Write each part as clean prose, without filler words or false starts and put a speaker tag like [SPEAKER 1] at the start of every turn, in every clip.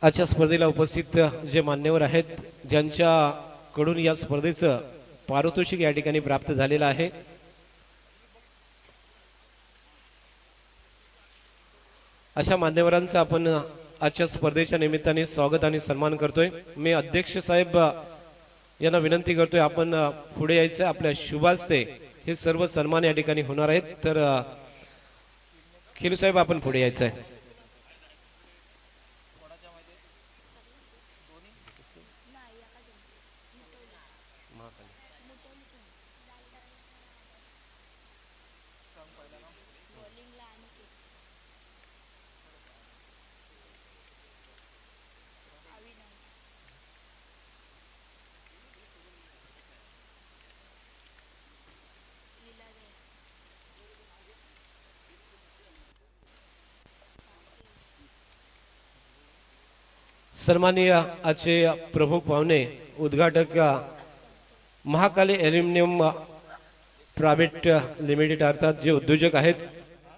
[SPEAKER 1] आजच्या स्पर्धेला उपस्थित जे मान्यवर आहेत, ज्यांच्याकडून या स्पर्धेचं पारितोषिक या ठिकाणी प्राप्त झालेलं आहे, अशा मान्यवरांचं आपण आजच्या स्पर्धेच्या निमित्ताने स्वागत आणि सन्मान करतोय। मी अध्यक्ष साहेब यांना विनंती करतोय, आपण पुढे यायचं, आपल्या शुभास्ते हे सर्व सन्मान या ठिकाणी होणार आहेत। तर खेलू साहेब आपण पुढे यायचं आहे। सन्माननीय आजचे प्रमुख पाहुणे, उद्घाटक महाकाली ॲल्युमिनियम प्रायव्हेट लिमिटेड अर्थात जे उद्योजक आहेत,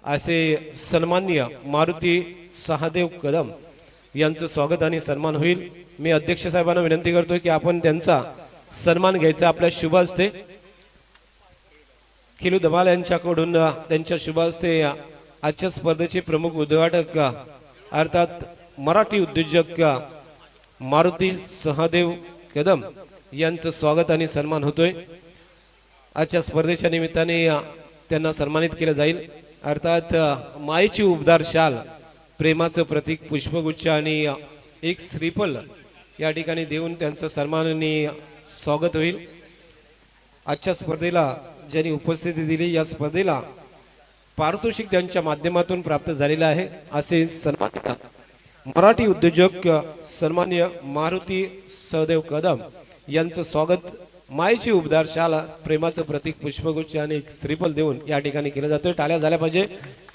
[SPEAKER 1] असे सन्माननीय मारुती सहादेव कदम यांचं स्वागत आणि सन्मान होईल। मी अध्यक्ष साहेबांना विनंती करतोय की आपण त्यांचा सन्मान घ्यायचा आपल्या शुभ हस्ते। खेलू धमाल यांच्याकडून त्यांच्या शुभ हस्ते आजच्या स्पर्धेचे प्रमुख उद्घाटक अर्थात मराठी उद्योजक मारुती सहादेव कदम यांचं स्वागत आणि सन्मान होतोय। आजच्या स्पर्धेच्या निमित्ताने त्यांना सन्मानित केलं जाईल। अर्थात मायेची उबदार शाल, प्रेमाचं प्रतीक पुष्पगुच्छ आणि एक श्रीफल या ठिकाणी देऊन त्यांचं सन्मानाने स्वागत होईल। आजच्या स्पर्धेला ज्यांनी उपस्थिती दिली, या स्पर्धेला पारितोषिक त्यांच्या माध्यमातून प्राप्त झालेलं आहे, असे सन्मान मराठी उद्योजक सन्मान्य मारुती सहदेव कदम यांचं स्वागत मायेची उबदार शाल, प्रेमाचं प्रतीक पुष्पगुच्छ आणि एक श्रीफल देऊन या ठिकाणी केलं जातोय। टाळ्या झाल्या पाहिजे।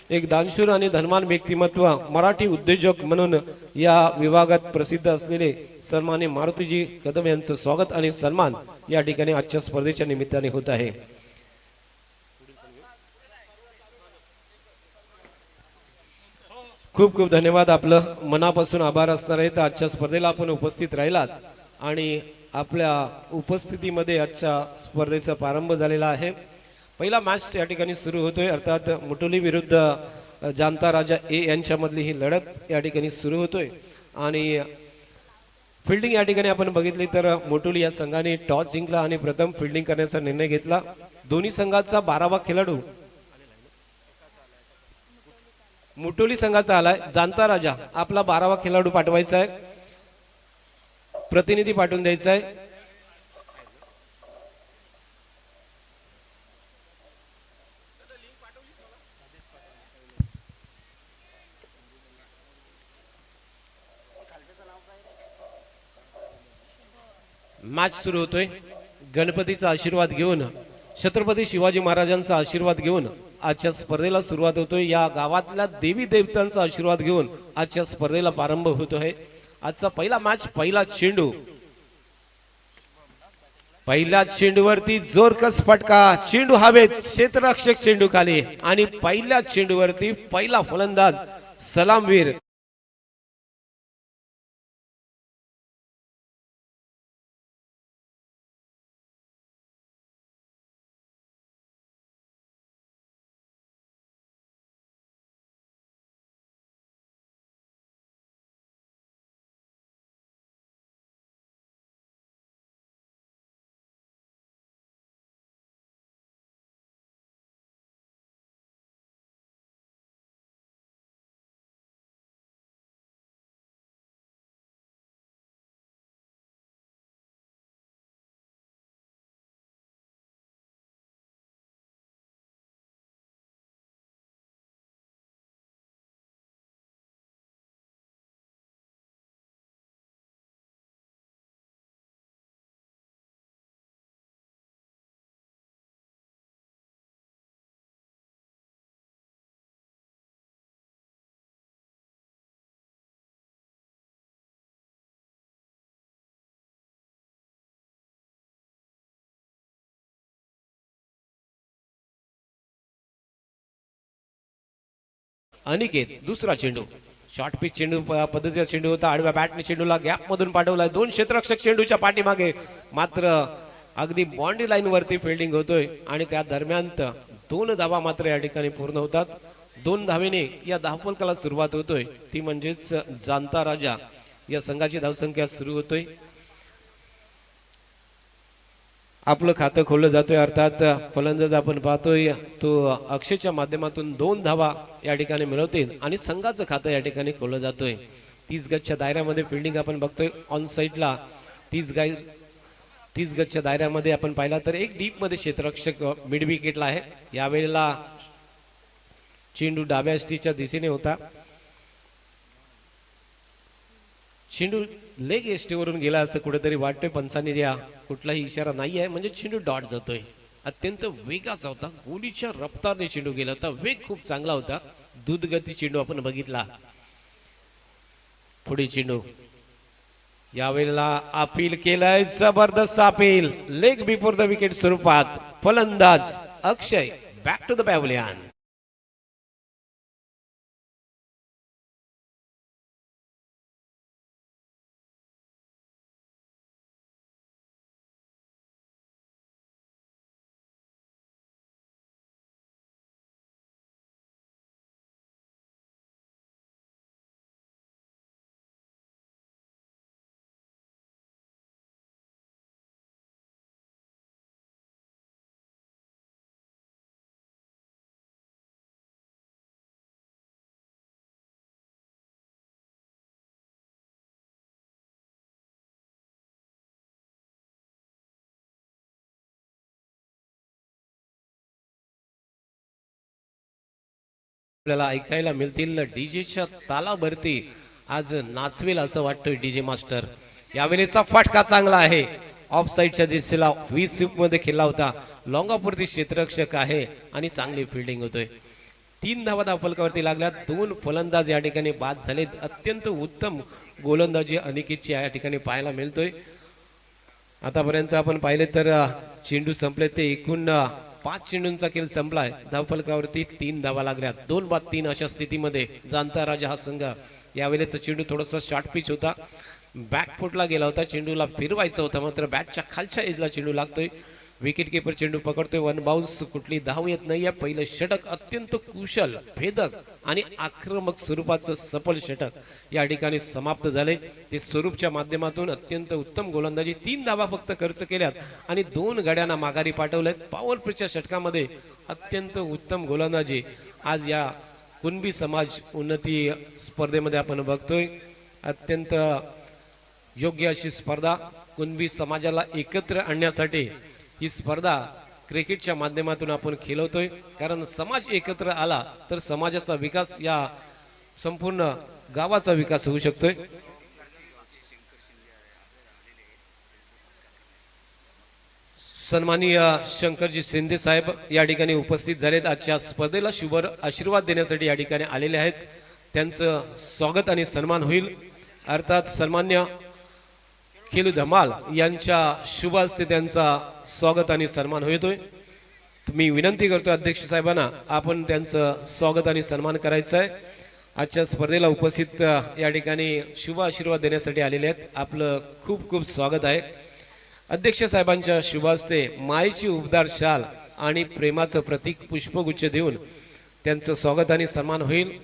[SPEAKER 1] एक दानशूर आणि धनवान व्यक्तिमत्व, मराठी उद्योजक म्हणून या विभागात प्रसिद्ध असलेले सन्मान्य मारुतीजी कदम यांचं स्वागत आणि सन्मान या ठिकाणी आजच्या स्पर्धेच्या निमित्ताने होत आहे। खूप खूप धन्यवाद, आपलं मनापासून आभार असणार आहे। तर आजच्या स्पर्धेला आपण उपस्थित राहिलात आणि आपल्या उपस्थितीमध्ये आजच्या स्पर्धेचा प्रारंभ झालेला आहे। पहिला मॅच या ठिकाणी सुरू होतोय, अर्थात मुटोली विरुद्ध जानता राजा ए यांच्यामधली ही लढत या ठिकाणी सुरू होतोय। आणि फिल्डिंग या ठिकाणी आपण बघितली तर मुटोली या संघाने टॉस जिंकला आणि प्रथम फिल्डिंग करण्याचा निर्णय घेतला। दोन्ही संघाचा 12वा खेळाडू मुटोली संघाचा आलाय। जानता राजा आपला 12वा खेळाडू पाठवायचा आहे, प्रतिनिधी पाठवून द्यायचा आहे। मॅच सुरू होतोय। गणपतीचा आशीर्वाद घेऊन, छत्रपती शिवाजी महाराजांचा आशीर्वाद घेऊन आजच्या स्पर्धेला सुरुवात होतोय। या गावातल्या देवी देवतांचा आशीर्वाद घेऊन आजच्या स्पर्धेला प्रारंभ होतोय। आजचा पहिला मॅच, पहिला चेंडू, पहिल्या चेंडूवरती जोरकस फटका, चेंडू हवेत, क्षेत्ररक्षक चेंडू खाली आणि पहिल्या चेंडूवरती पहिला फलंदाज सलामवीर अनिकेत दुसरा चेंडू, शॉर्ट पिच चेंडू पद्धतीचा चेंडू होता. आडव्या बॅटने चेंडूला गॅप मधून पाठवलाय. 2 क्षेत्ररक्षक चेंडूच्या पाठीमागे, मात्र अगदी बाउंड्री लाईन वरती फिल्डिंग होतोय आणि त्या दरम्यान 2 धावा मात्र या ठिकाणी पूर्ण होतात. 2 धावेने या धावफलकाला सुरुवात होतोय, ती म्हणजेच जाणता राजा या संघाची धावसंख्या सुरू होतोय. आपलं खातं खोललं जातोय. अर्थात फलंदाज आपण पाहतोय तो अक्षयच्या माध्यमातून 2 धावा या ठिकाणी मिळवतील आणि संघाचं खातं या ठिकाणी खोललं जातोय. 30 गजच्या दायऱ्यामध्ये फिल्डिंग आपण बघतोय. ऑन साईडला 30 गजच्या दायऱ्यामध्ये आपण पाहिला तर एक डीप मध्ये क्षेत्ररक्षक मिड विकेटला आहे. यावेळेला चेंडू डाव्या स्टीच्या दिशेने होता. चेंडू लेग एसटीवरून गेला असं कुठेतरी वाटतोय. पंचांनी द्या कुठलाही इशारा नाही आहे, म्हणजे चेंडू डॉट जातोय. अत्यंत वेगाचा होता, गोलीच्या रफ्तारने चेंडू गेला होता. वेग खूप चांगला होता. दूधगती चेंडू आपण बघितला. पुढे चेंडू यावेळेला अपील केलाय, जबरदस्त appeal, leg before the wicket स्वरूपात. फलंदाज अक्षय बॅक टू द पॅव्हलियन. आपल्याला ऐकायला मिळतील डीजेच्या तालावरती आज नाचवेल असं वाटतंय डीजे मास्टर. यावेळेचा फटका चांगला आहे. ऑफ साईडच्या दिशेला व्ही स्वीप मध्ये खेळला होता. लॉंगापुरती क्षेत्ररक्षक आहे आणि चांगली फिल्डिंग होतोय. 3 धावा धावफलकावरती लागल्या. 2 फलंदाज या ठिकाणी बाद झालेत. अत्यंत उत्तम गोलंदाजी अनिकेतची या ठिकाणी पाहायला मिळतोय. आतापर्यंत आपण पाहिले तर चेंडू संपले ते एकूण 5 चेंडूंचा खेळ संपलाय. धावफलकावरती 3 धावा लागल्या. 2 बाद 3 अशा स्थितीमध्ये जाणता राजा हा संघ. यावेळेचा चेंडू थोडासा शॉर्ट पिच होता, बॅकफुटला गेला होता. चेंडूला फिरवायचा होता, मात्र बॅटच्या खालच्या एजला चेंडू लागतोय. विकेट किपर चेंडू पकडतोय. 1 बाउन्स, कुठली धाव येत नाहीये. पहिलं षटक अत्यंत कुशल, भेदक आणि आक्रमक स्वरूपाचं सफल षटक या ठिकाणी समाप्त झाले. ते स्वरूपच्या माध्यमातून अत्यंत उत्तम गोलंदाजी, 3 धावा फक्त खर्च केल्यात आणि 2 गड्यांना माघारी पाठवलेत. पॉवर प्लेच्या षटकामध्ये अत्यंत उत्तम गोलंदाजी आज या कुणबी समाज उन्नती स्पर्धेमध्ये आपण बघतोय. अत्यंत योग्य अशी स्पर्धा, कुणबी समाजाला एकत्र आणण्यासाठी ही स्पर्धा क्रिकेटच्या माध्यमातून आपण खेळवतोय. कारण समाज एकत्र आला तर समाजाचा विकास, या संपूर्ण गावाचा विकास होऊ शकतोय. सन्माननीय शंकरजी शिंदे साहेब या ठिकाणी उपस्थित झालेत. आजच्या स्पर्धेला शुभ आशीर्वाद देण्यासाठी या ठिकाणी आलेले आहेत. त्यांचं स्वागत आणि सन्मान होईल. अर्थात सन्मान्य खेलू धमाल यांच्या शुभ हस्ते त्यांचा स्वागत आणि सन्मान होतोय. मी विनंती करतो अध्यक्ष साहेबांना, आपण त्यांचं स्वागत आणि सन्मान करायचं आहे. आजच्या स्पर्धेला उपस्थित या ठिकाणी शुभ आशीर्वाद देण्यासाठी आलेले आहेत. आपलं खूप खूप स्वागत आहे. अध्यक्ष साहेबांच्या शुभ हस्ते मायेची उबदार शाल आणि प्रेमाचं प्रतीक पुष्पगुच्छ देऊन त्यांचं स्वागत आणि सन्मान होईल.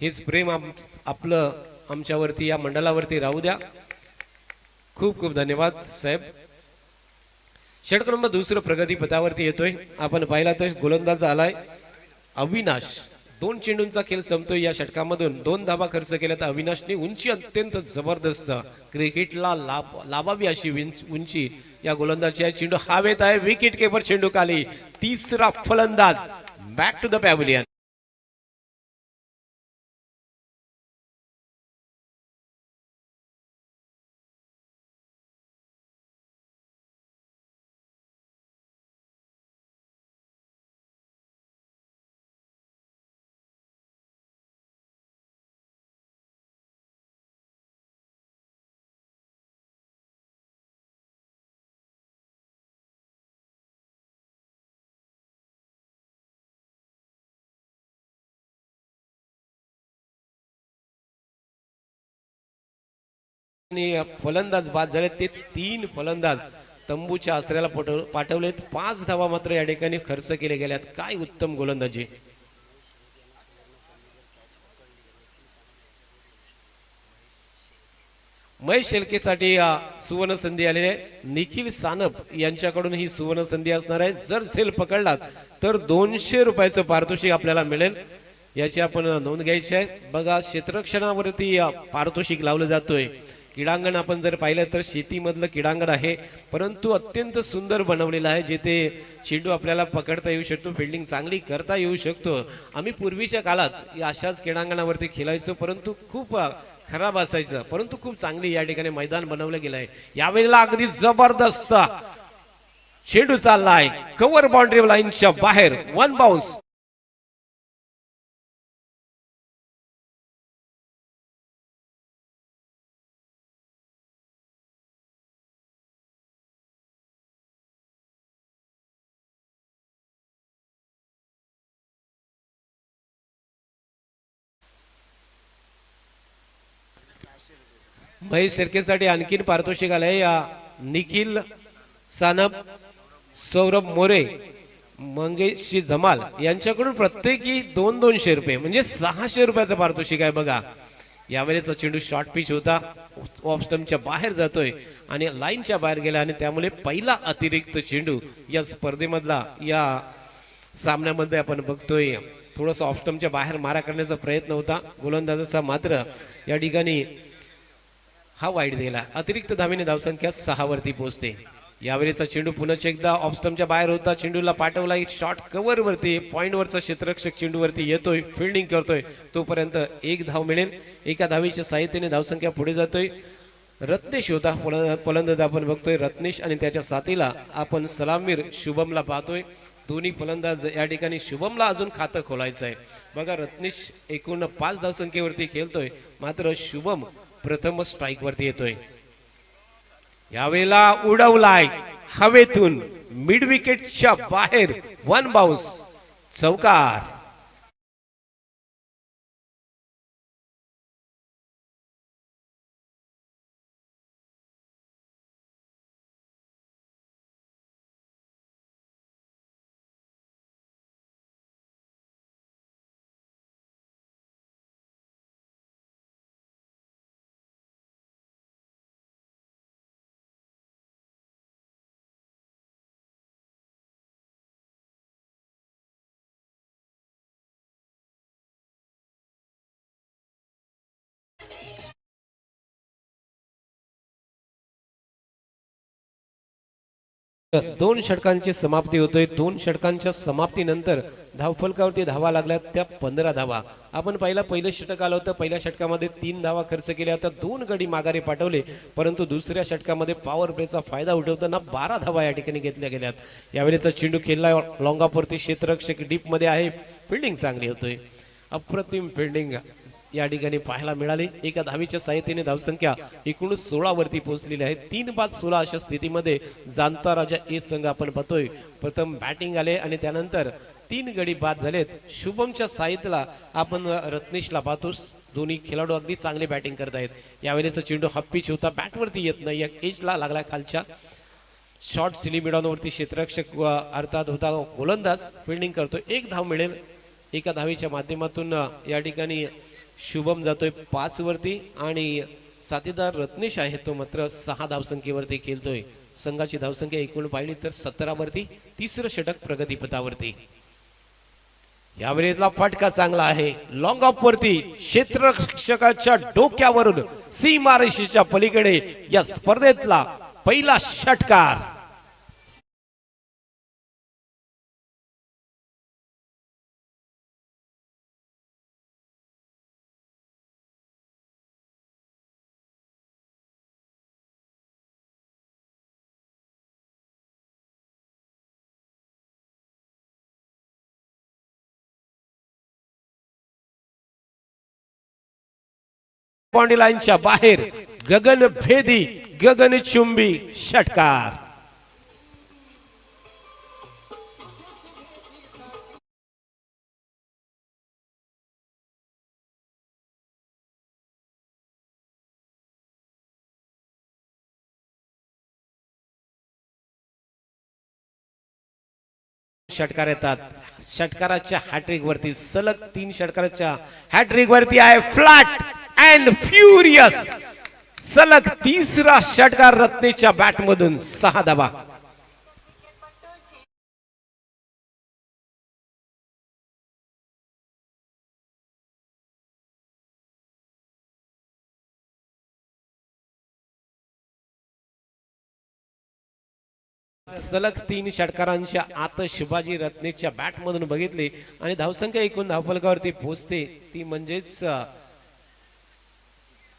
[SPEAKER 1] हेच प्रेम आपलं आमच्यावरती, या मंडळावरती राहू द्या. खूप खूप धन्यवाद साहेब. षटक नंबर 2 प्रगती पथावरती येतोय. आपण पाहिला तर गोलंदाज आलाय अविनाश. 2 चेंडूंचा खेळ संपतोय. या षटकामधून 2 धावा खर्च केल्या. तर अविनाशने उंची अत्यंत जबरदस्त, क्रिकेटला लाभावी अशी उंची या गोलंदाजी आहे. चेंडू हवेत आहे. विकेट किपर चेंडू खाली. तिसरा फलंदाज बॅक टू द पॅव्हलियन. फलंदाज बाद झाले, ते 3 फलंदाज तंबूच्या आसऱ्याला पाठवलेत. 5 धावा मात्र या ठिकाणी खर्च केले गेल्यात. काय उत्तम गोलंदाजी. महेश शेलकेसाठी सुवर्ण संधी आलेली आहे. निखिल सानप यांच्याकडून ही सुवर्ण संधी असणार आहे. जर झेल पकडलात तर 200 रुपयाचं पारितोषिक आपल्याला मिळेल, याची आपण नोंद घ्यायची आहे. बघा, क्षेत्ररक्षणावरती पारितोषिक लावलं जातोय. क्रीडांगण आपण जर पाहिलं तर शेतीमधलं क्रीडांगण आहे, परंतु अत्यंत सुंदर बनवलेलं आहे, जिथे चेंडू आपल्याला पकडता येऊ शकतो, फिल्डिंग चांगली करता येऊ शकतो. आम्ही पूर्वीच्या काळात अशाच क्रीडांगणावरती खेळायचो, परंतु खूप खराब असायचं, परंतु खूप चांगली या ठिकाणी मैदान बनवलं गेलं आहे. यावेळेला अगदी जबरदस्त चेंडू चाललाय कव्हर बाउंड्री लाईनच्या बाहेर. 1 बाउन्स. महेश शेरकेसाठी आणखीन पारितोषिक आलंय. निखिल सानप, सौरभ मोरे, मंगेश धमाल यांच्याकडून प्रत्येकी 200 रुपये म्हणजे 600 रुपयाचं पारितोषिक आहे. बघा, यावेळेचा चेंडू शॉर्ट पिच होता, ऑफ स्टंपच्या बाहेर जातोय आणि लाईनच्या बाहेर गेला आणि त्यामुळे पहिला अतिरिक्त चेंडू या स्पर्धेमधला या सामन्यामध्ये आपण बघतोय. थोडस ऑफ स्टंपच्या बाहेर मारा करण्याचा प्रयत्न होता गोलंदाजाचा, मात्र या ठिकाणी हा वाईट दिला. अतिरिक्त धावेने धावसंख्या 6 वरती पोहोचते. यावेळेचा चेंडू पुन्हा एकदा ऑफ स्टंपच्या बाहेर होता, चेंडूला पाठवला शॉर्ट कव्हर वरती, पॉइंट वरचा क्षेत्ररक्षक चेंडूवरती येतोय, फिल्डिंग करतोय, तोपर्यंत 1 धाव मिळेल. एका धावेच्या साहाय्याने धावसंख्या पुढे जातोय. रत्नेश होता फलंदाज आपण बघतोय, रत्नेश आणि त्याच्या साथीला आपण सलामीर शुभमला पाहतोय. दोन्ही फलंदाज या ठिकाणी शुभमला अजून खातं खोलायचं आहे. बघा, रत्नेश एकूण 5 धावसंख्येवरती खेळतोय, मात्र शुभम प्रथम स्ट्राइक वरती येतोय. यावेळेला उडवलाय हवेतून मिड विकेटच्या बाहेर. 1 बाउन्स, चौकार. दोन षटकांची समाप्ती होतोय. 2 षटकांच्या समाप्तीनंतर धावफलकावरती धावा लागल्या त्या 15 धावा. आपण पहिलं षटक आलं होतं, पहिल्या षटकामध्ये 3 धावा खर्च केल्या होत्या, 2 गडी माघारी पाठवले, परंतु दुसऱ्या षटकामध्ये पॉवर प्लेचा फायदा उठवताना 12 धावा या ठिकाणी घेतल्या गेल्यात. यावेळेचा चेंडू खेळला लॉंगावरती, क्षेत्ररक्षक डीप मध्ये आहे, फिल्डिंग चांगली होतोय, अप्रतिम फिल्डिंग या ठिकाणी पाहायला मिळाली. एका धावीच्या साहाय्याने धावसंख्या एकूण 16 वरती पोहोचलेली आहे. 3-5-16 अशा स्थितीमध्ये जाणता राजा ए संघ आपण पाहतोय. प्रथम बॅटिंग आले आणि त्यानंतर 3 गडी बाद झालेत. शुभमच्या साहित्यला आपण रत्नेशला पाहतो. दोन्ही खेळाडू अगदी चांगले बॅटिंग करत आहेत. यावेळेचा चेंडू हप्पीच होता, बॅटवरती येत नाही, एजला लागला खालच्या. शॉर्ट सिली मिडॉनवरती क्षेत्ररक्षक अर्थात होता गोलंदाज फिल्डिंग करतो. 1 धाव मिळेल. एका धावीच्या माध्यमातून या ठिकाणी शुभम जातोय 5 वरती आणि साथीदार रत्नेश आहे तो मात्र 6 धावसंख्येवरती खेळतोय. संघाची धावसंख्या एकूण पाहिली तर 17 वरती. तिसरं षटक प्रगतीपथावरती. यावेळेला फटका चांगला आहे लॉंग ऑफ वरती, क्षेत्ररक्षकाच्या डोक्यावरून सीमारेषेच्या पलीकडे या स्पर्धेतला पहिला षटकार. बाउंड्री लाईनच्या बाहेर गगनभेदी, गगनचुंबी षटकार. षटकार येतात. षटकाराच्या हॅट्रिक वरती सलग 3 षटकाराच्या हॅट्रिक वरती आहे फ्लॅट अँड फ्युरियस. सलग तिसरा षटकार रत्नेशच्या बॅट मधून 6 धावा. सलग 3 षटकारांच्या आत शिवाजी रत्नेशच्या बॅट मधून बघितले आणि धावसंख्या एकूण धावफलकावरती पोहोचते ती म्हणजेच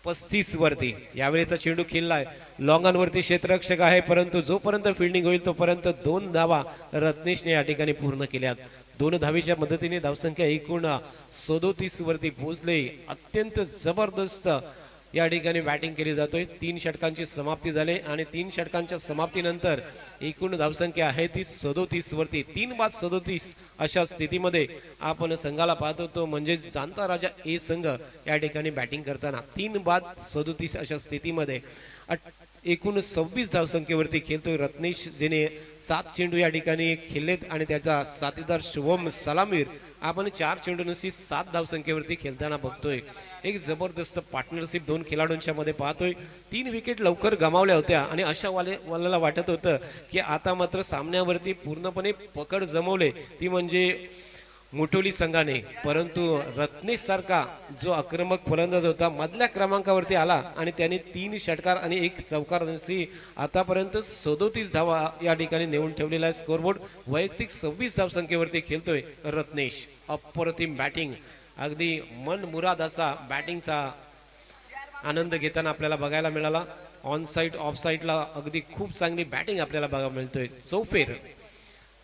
[SPEAKER 1] 35 वरती. यावेळेचा चेंडू खेळलाय लॉंगॉन वरती क्षेत्ररक्षक आहे, परंतु जोपर्यंत फिल्डिंग होईल तोपर्यंत 2 धावा रत्नेशने या ठिकाणी पूर्ण केल्यात. 2 धावीच्या मदतीने धावसंख्या एकूण 37 वरती पोहोचले. अत्यंत जबरदस्त या ठिकाणी बॅटिंग केली जातोय. 3 षटकांची समाप्ती झाली आणि 3 षटकांच्या समाप्तीनंतर एकूण धावसंख्या आहे ती 37 वरती. 3-37 अशा स्थितीमध्ये आपण संघाला पाहत होतो, म्हणजे जाणता राजा ए संघ या ठिकाणी बॅटिंग करताना 3-37 अशा स्थितीमध्ये एकूण 26 धावसंख्येवरती खेळतोय रत्नेश, जेने 7 चेंडू या ठिकाणी खेळलेत आणि त्याचा साथीदार शुभम सलामीर आपण 4 चेंडूंशी 7 धावसंख्येवरती खेळताना बघतोय. एक जबरदस्त पार्टनरशिप 2 खेळाडूंच्या मध्ये पाहतोय. 3 विकेट लवकर गमावल्या होत्या आणि अशा वाल्याला वाटत होतं की आता मात्र सामन्यावरती पूर्णपणे पकड जमवले ती म्हणजे मुठोली संघाने, परंतु रत्नेश सारखा जो आक्रमक फलंदाज होता मधल्या क्रमांकावरती आला आणि त्याने 3 षटकार आणि 1 चौकारांशी आतापर्यंत 37 धावा या ठिकाणी नेऊन ठेवलेला आहे स्कोरबोर्ड. वैयक्तिक 26 धावसंख्येवरती खेळतोय रत्नेश. अप्रतिम बॅटिंग, अगदी मन मुराद असा बॅटिंगचा आनंद घेताना आपल्याला बघायला मिळाला. ऑन साइड ऑफ साइडला अगदी खूप चांगली बॅटिंग आपल्याला बघायला मिळतोय. चौफेर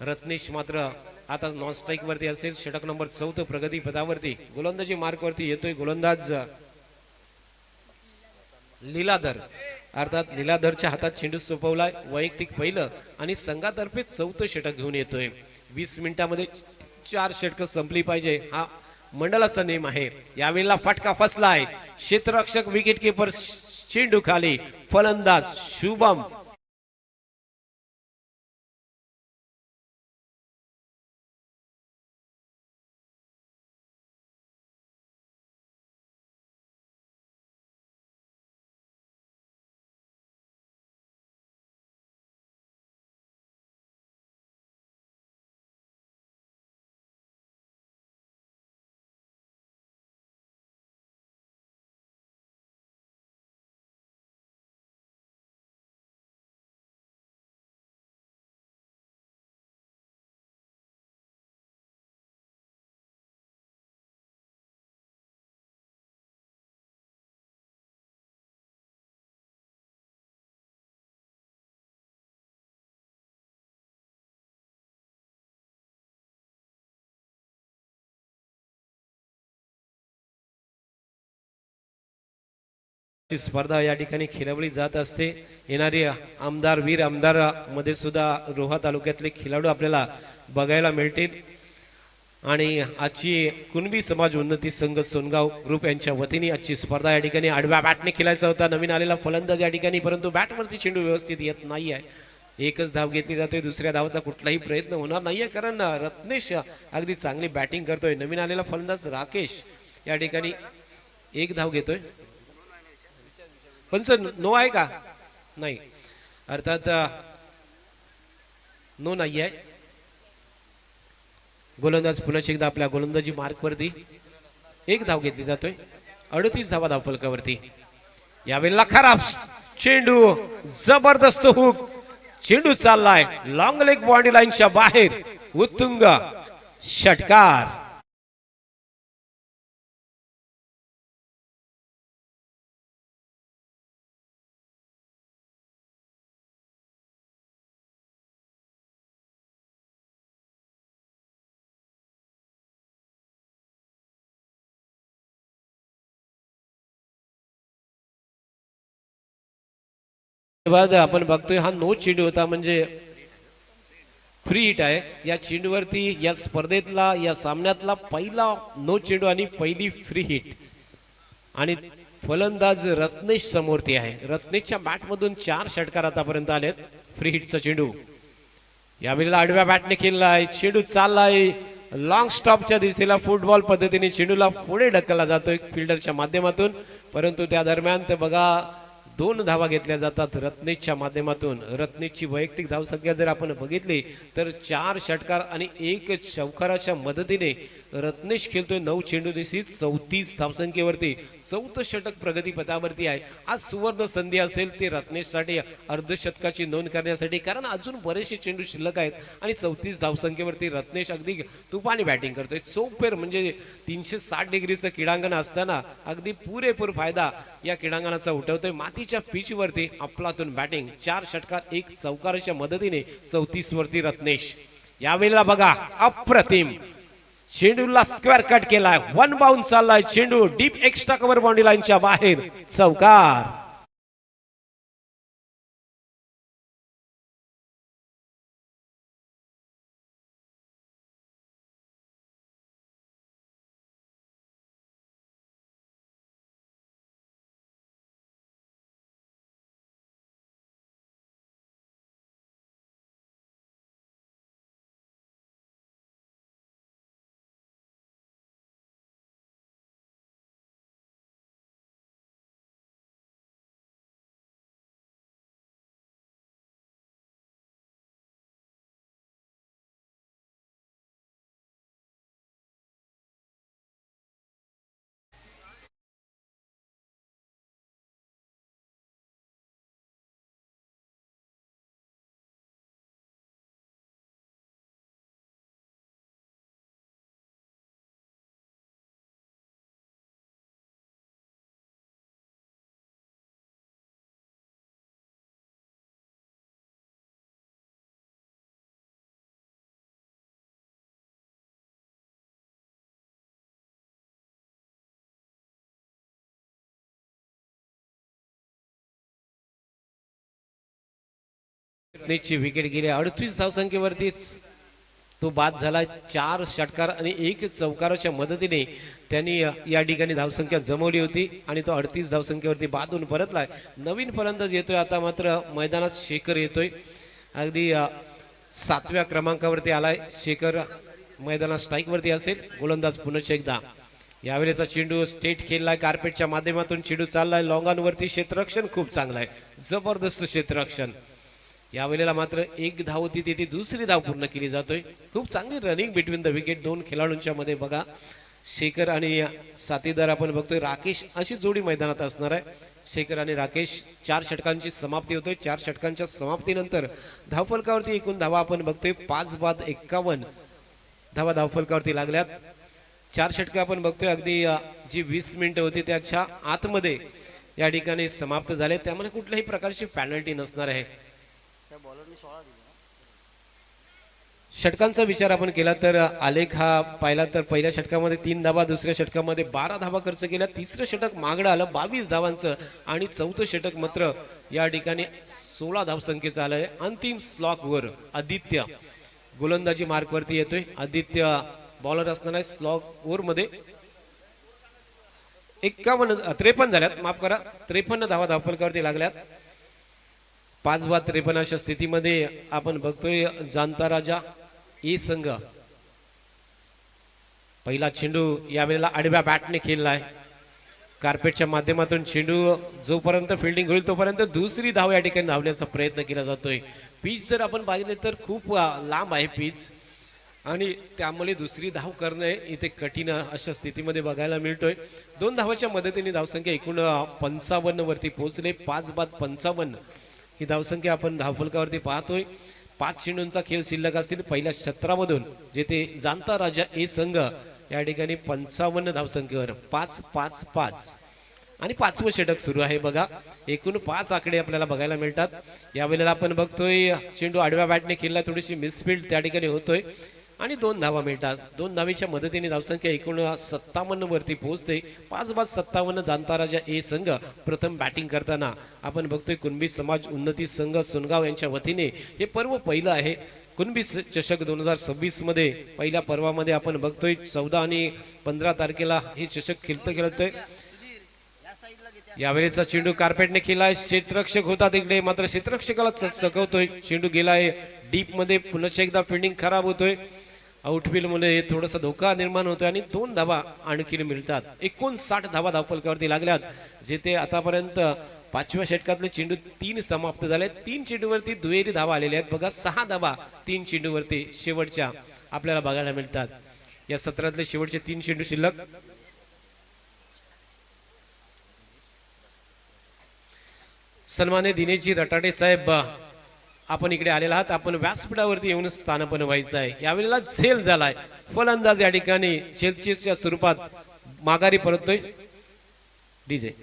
[SPEAKER 1] रत्नेश मात्र आता नॉन स्ट्राईक वरती असेल. षटक नंबर 14 प्रगती पदावरती गोलंदाजी मार्क वरती येतोय गोलंदाज लीलाधर. अर्थात लीलाधरच्या हातात चेंडू सोपवलाय. वैयक्तिक पहिलं आणि संघातर्फे 4थं षटक घेऊन येतोय. 20 मिनिटांमध्ये 4 षटकं संपली पाहिजे हा मंडळाचा नियम आहे. यावेळेला फटका फसलाय. क्षेत्ररक्षक विकेट किपर चेंडू खाली. फलंदाज शुभम स्पर्धा या ठिकाणी खेळवली जात असते. येणारे आमदार वीर आमदार मध्ये सुद्धा रोहा तालुक्यातले खेळाडू आपल्याला बघायला मिळतील आणि आजची कुणबी समाज उन्नती संघ सोनगाव ग्रुप यांच्या वतीने आजची स्पर्धा या ठिकाणी आडव्या बॅटने खेळायचा होता. नवीन आलेला फलंदाज या ठिकाणी, परंतु बॅटवरती चेंडू व्यवस्थित येत नाही आहे. एकच धाव घेतली जातोय. दुसऱ्या धावाचा कुठलाही प्रयत्न होणार नाहीये कारण रत्नेश अगदी चांगली बॅटिंग करतोय. नवीन आलेला फलंदाज राकेश या ठिकाणी 1 धाव घेतोय. पण सर नो आहे का? नाही, अर्थात नो नाही आहे. गोलंदाज पुन्हा एकदा आपल्या गोलंदाजी मार्क वरती 1 धाव घेतली जातोय. 38 धावा धावफलकावरती. यावेळेला खराब चेंडू, जबरदस्त हुक, चेंडू चाललाय लॉंग लेग बाउंड्री लाईनच्या बाहेर. उत्तुंग षटकार. आपण बघतोय हा नो चेंडू होता, म्हणजे फ्री हिट आहे. या चेंडूवरती या स्पर्धेतला या सामन्यातला पहिला नो चेंडू आणि पहिली फ्री हिट आणि फलंदाज रत्नेश समोरती आहे. रत्नेशच्या बॅट मधून 4 षटकार आतापर्यंत आलेत. फ्री हिटचा चेंडू यावेळेला आडव्या बॅटने खेळलाय, चेंडू चाललाय लॉंग स्टॉपच्या दिशेला, फुटबॉल पद्धतीने चेंडूला पुढे ढकलला जातोय फिल्डरच्या माध्यमातून, परंतु त्या दरम्यान ते बघा 2 धावा घेतल्या जातात रत्नेशच्या माध्यमातून. रत्नेशची वैयक्तिक धावसंख्या जर आपण बघितली तर 4 षटकार आणि 1 चौकाराच्या मदतीने रत्नेश खेळतोय 9 चेंडू दिशी 34 धावसंख्येवरती. 4थं षटक प्रगतीपथावरती आहे. आज सुवर्ण संधी असेल ते रत्नेशसाठी अर्धशतकाची नोंद करण्यासाठी, कारण अजून बरेचसे चेंडू शिल्लक आहेत आणि 34 धावसंख्येवरती रत्नेश अगदी तुफानी बॅटिंग करतोय. चौफेर म्हणजे 360 डिग्रीचं क्रीडांगण असताना अगदी पुरेपूर फायदा या क्रीडांगणाचा उठवतोय. मातीच्या पिचवरती अफलातून बॅटिंग, 4 षटकार 1 चौकाराच्या मदतीने 34 वरती रत्नेश. यावेळेला बघा अप्रतिम चेंडूला स्क्वेअर कट केलाय, 1 बाउंस चाललाय चेंडू डीप एक्स्ट्रा कव्हर बाउंड्री लाईनच्या बाहेर, चौकार. रत्नेशची विकेट गेली 38 धावसंख्येवरतीच तो बाद झाला. 4 षटकार आणि 1 चौकाराच्या मदतीने त्यांनी या ठिकाणी धावसंख्या जमवली होती आणि तो 38 धावसंख्येवरती बादून परतलाय. नवीन फलंदाज येतोय आता, मात्र मैदानात शेखर येतोय. अगदी 7व्या क्रमांकावरती आलाय शेखर, मैदानात स्ट्राईक वरती असेल. गोलंदाज पुन्हा एकदा. यावेळेचा चेंडू स्टेट खेळलाय, कार्पेटच्या माध्यमातून चेंडू चाललाय लॉंगांवरती. क्षेत्ररक्षण खूप चांगलं आहे, जबरदस्त क्षेत्ररक्षण. यावेळेला मात्र 1 धाव होती, तिथे दुसरी धाव पूर्ण केली जातोय. खूप चांगली रनिंग बिटवीन द विकेट 2 खेळाडूंच्या मध्ये बघा. शेखर आणि साथीदार आपण बघतोय राकेश, अशी जोडी मैदानात असणार आहे. शेखर आणि राकेश. 4 षटकांची समाप्ती होतोय. 4 षटकांच्या समाप्तीनंतर धावफलकावरती एकूण धावा आपण बघतोय 5 बाद 51 धावा धावफलकावरती लागल्यात. 4 षटक आपण बघतोय अगदी जी 20 मिनिटं होती त्याच्या आतमध्ये या ठिकाणी समाप्त झाले, त्यामुळे कुठल्याही प्रकारची पेनल्टी नसणार आहे. षटकांचा विचार आपण केला तर आलेख हा पाहिला तर पहिल्या षटकामध्ये 3 धावा, दुसऱ्या षटकामध्ये 12 धावा खर्च केल्या, तिसरं षटक मागडं आलं 22 धावांचं आणि 4थं षटक मात्र या ठिकाणी 16 धावसंख्येचं आलंय. अंतिम स्लॉकवर आदित्य गोलंदाजी मार्कवरती येतोय. आदित्य बॉलर असणार आहे. स्लॉक मध्ये 53 झाल्यात, माफ करा 53 धावा धावफलकावरती लागल्यात. 5 बाद 53 अशा स्थितीमध्ये आपण बघतोय जाणता राजा ए संघ. पहिला चेंडू यावेळेला आडव्या बॅटने खेळलाय. कार्पेटच्या माध्यमातून चेंडू जोपर्यंत फिल्डिंग होईल तोपर्यंत दुसरी धाव या ठिकाणी धावण्याचा प्रयत्न केला जातोय. पिच जर आपण पाहिले तर खूप लांब आहे पिच आणि त्यामुळे दुसरी धाव करणे इथे कठीण अशा स्थितीमध्ये बघायला मिळतोय. 2 धावाच्या मदतीने धावसंख्या एकूण 55 वरती पोहोचले. 5 बाद 55 ही धावसंख्या आपण धावफलकावरती पाहतोय. 5 चेंडूंचा खेळ शिल्लक असतील पहिल्या 17 मधून, जेथे जाणता राजा ए संघ या ठिकाणी 55 धावसंख्येवर 5-5-5 आणि 5वं षटक सुरू आहे बघा. एकूण 5 आकडे आपल्याला बघायला मिळतात. यावेळेला आपण बघतोय चेंडू आडव्या बॅटने खेळला, थोडीशी मिसफिल्ड त्या ठिकाणी होतोय आणि 2 धावा मिळतात. 2 धावेच्या मदतीने धावसंख्या एकूण 57 वरती पोहोचते. 5 बाद 57 जाणता राजा ए संघ प्रथम बॅटिंग करताना आपण बघतोय कुणबी समाज उन्नती संघ सोनगाव यांच्या वतीने हे पर्व पहिलं आहे. कुणबी चषक 2026 मध्ये पहिल्या पर्वामध्ये आपण बघतोय 14 आणि 15 तारखेला हे चषक खेळतोय. यावेळेचा चेंडू कार्पेटने केलाय. क्षेत्ररक्षक होता तिकडे, मात्र क्षेत्ररक्षकाला चकवतोय. चेंडू गेलाय डीप मध्ये पुन्हा एकदा फिल्डिंग खराब होतोय, आउटफील्ड मध्ये थोडासा धोका निर्माण होतोय आणि 2 धावा आणखी मिळतात. 59 धावा धावफलकावरती लागल्यात, जेथे आतापर्यंत 5व्या षटकातले चेंडू 3 समाप्त झाले. 3 चेंडूवरती दुहेरी धावा आलेल्या आहेत. बघा 6 धावा 3 चेंडूवरती शेवटच्या आपल्याला बघायला मिळतात. या सत्रातले शेवटचे 3 चेंडू शिल्लक. सन्मान्य दिनेशजी रटाटे साहेब, आपण इकडे आलेला आहात. आपण व्यासपीठावरती येऊन स्थानापन्न व्हायचं आहे. यावेळेला झेल झालाय. फलंदाज या ठिकाणी झेलचेसच्या स्वरूपात माघारी परततोय. डीजे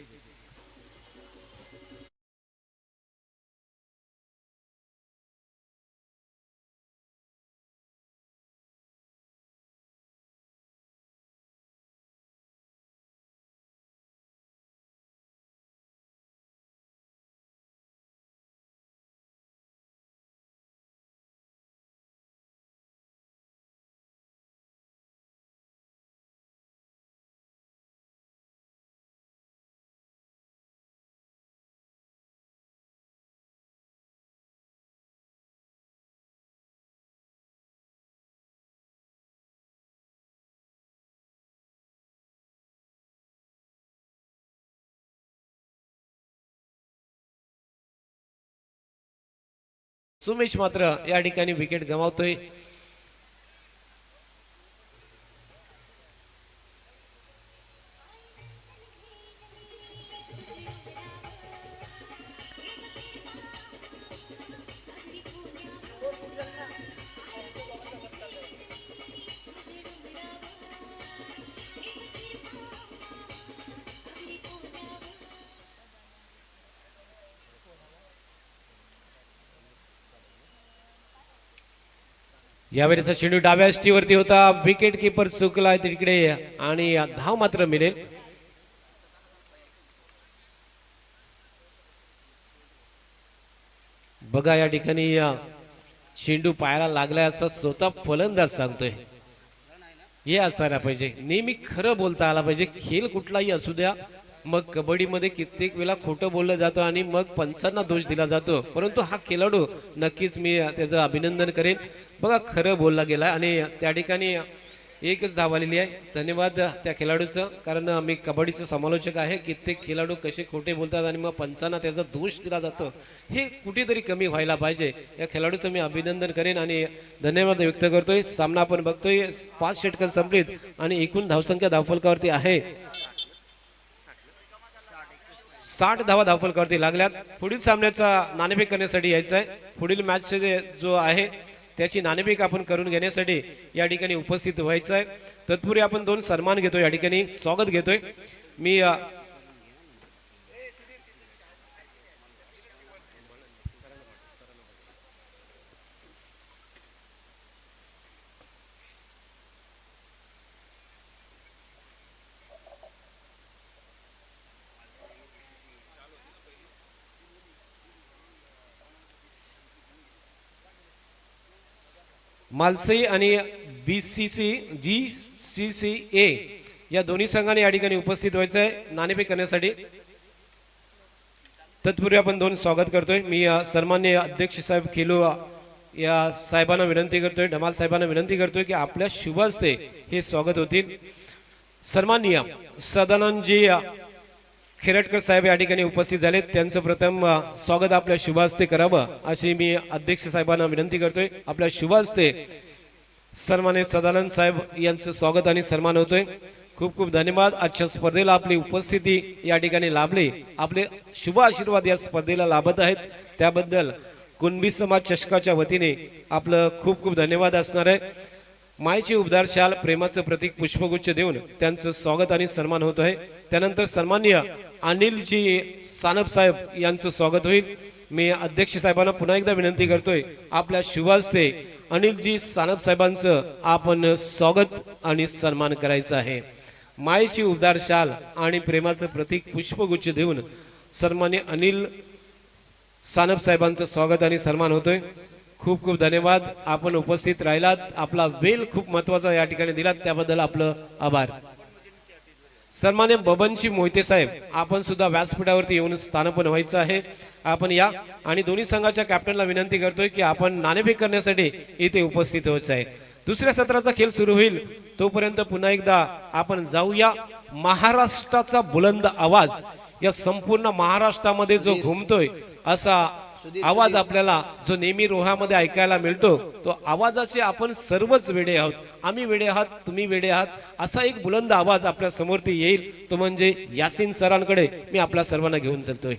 [SPEAKER 1] सुमेश मात्र या ठिकाणी विकेट गमावतोय. यावेळेचा चेंडू डाव्या स्टीवरती होता. विकेट किपर चुकला तिकडे आणि धाव मात्र मिळेल. बघा या ठिकाणी चेंडू पायाला लागलाय असं स्वतः फलंदाज सांगतोय. हे असायला पाहिजे. नेहमी खरं बोलता आला पाहिजे. खेळ कुठलाही असू द्या, मग कबड्डीमध्ये कित्येक वेळा खोटं बोललं जातं आणि मग पंचांना दोष दिला जातो. परंतु हा खेळाडू नक्कीच मी त्याचं अभिनंदन करेन. बघा खरं बोलला गेला आणि त्या ठिकाणी एकच धाव आलेली आहे. धन्यवाद त्या खेळाडूचं, कारण मी कबड्डीचं समालोचक आहे. कित्येक खेळाडू कसे खोटे बोलतात आणि मग पंचांना त्याचा दोष दिला जातो. हे कुठेतरी कमी व्हायला पाहिजे. या खेळाडूचं मी अभिनंदन करेन आणि धन्यवाद व्यक्त करतोय. सामना आपण बघतोय 5 षटकं संपलीत आणि एकूण धावसंख्या धावफलकावरती आहे 60 धावा धावफलकावरती लागल्यात. पुढील सामन्याचा नाणेफेक करण्यासाठी यायचं आहे. पुढील मॅच जो आहे त्याची नाणेफेक आपण करून घेण्यासाठी या ठिकाणी उपस्थित व्हायचं आहे. तत्पूर्वी आपण 2 सन्मान घेतोय. या ठिकाणी स्वागत घेतोय. मी मालसई आणि GCCA या दोन्ही संघाने या ठिकाणी उपस्थित व्हायचं आहे नाणेफेक करण्यासाठी. तत्पूर्वी आपण 2 स्वागत करतोय. मी सन्माननीय अध्यक्ष साहेब खेलो या साहेबांना विनंती करतोय, धमाल साहेबांना विनंती करतोय की आपल्या शुभ हस्ते हे स्वागत होतील. सन्माननीय सदानंदजी खिरटकर साहेब या ठिकाणी उपस्थित झाले. त्यांचं प्रथम स्वागत आपल्या शुभ हस्ते करावं अशी मी अध्यक्ष साहेबांना विनंती करतोय. आपल्या शुभ हस्ते सन्माननीय सदानंद साहेब यांचं स्वागत आणि सन्मान होतोय. खूप खूप धन्यवाद. आजच्या स्पर्धेला आपली उपस्थिती या ठिकाणी लाभली. आपले शुभ आशीर्वाद या स्पर्धेला लाभत आहेत, त्याबद्दल कुणबी समाज चषकाच्या वतीने आपलं खूप खूप धन्यवाद असणार आहे. मायेची उबदार शाल प्रेमाचं प्रतीक पुष्पगुच्छ देऊन त्यांचं स्वागत आणि सन्मान होत आहे. त्यानंतर सन्माननीय अनिलजी सानप साहेब यांचं स्वागत होईल. मी अध्यक्ष साहेबांना पुन्हा एकदा विनंती करतोय, आपल्या शुभ हस्ते अनिलजी सानप साहेबांचं आपण स्वागत आणि सन्मान करायचं आहे. मायेची उबदार शाल आणि प्रेमाचं प्रतीक पुष्पगुच्छ देऊन सन्माननीय अनिल सानप साहेबांचं स्वागत आणि सन्मान होतोय. खूप खूप धन्यवाद. आपण उपस्थित राहिलात, आपला वेळ खूप महत्वाचा या ठिकाणी दिलात, त्याबद्दल आपलं आभार. सन्मान्य बबनजी मोहिते साहेब, आपण सुद्धा व्यासपीठावरती येऊन स्थानपन्न व्हायचं आहे. आपण या आणि दोन्ही संघाच्या कॅप्टनला विनंती करतोय की आपण नाणेफेक करण्यासाठी इथे उपस्थित व्हायचं आहे. दुसऱ्या सत्राचा खेळ सुरू होईल तोपर्यंत पुन्हा एकदा आपण जाऊया. महाराष्ट्राचा बुलंद आवाज या संपूर्ण महाराष्ट्रामध्ये जो घुमतोय असा आवाज आपल्याला जो नेहमी रोहामध्ये ऐकायला मिळतो, तो आवाजाचे आपण सर्वच वेडे आहोत. आम्ही वेडे आहात, तुम्ही वेडे आहात. असा एक बुलंद आवाज आपल्या समोर येईल, तो म्हणजे यासीन सरांकडे मी आपल्या सर्वांना घेऊन चलतोय.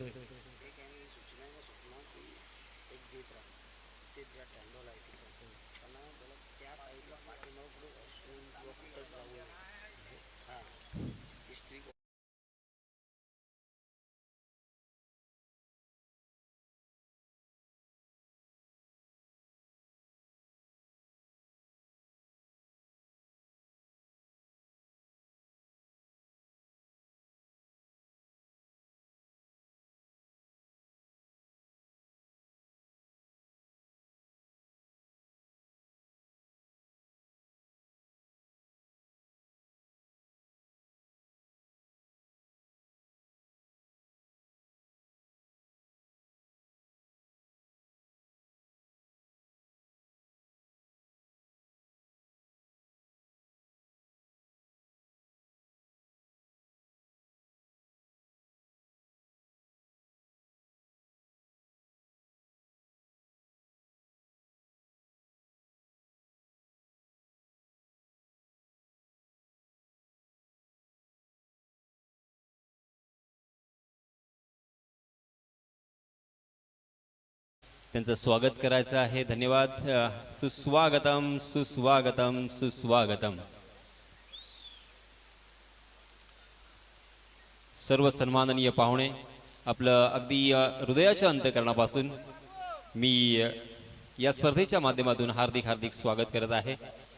[SPEAKER 2] त्यांचं स्वागत करायचं आहे. धन्यवाद. सुस्वागतम सुस्वागतम सुस्वागतम. सर्व सन्माननीय पाहुणे, आपलं अगदी हृदयाच्या अंतःकरणापासून मी या स्पर्धेच्या माध्यमातून हार्दिक हार्दिक स्वागत करत आहे.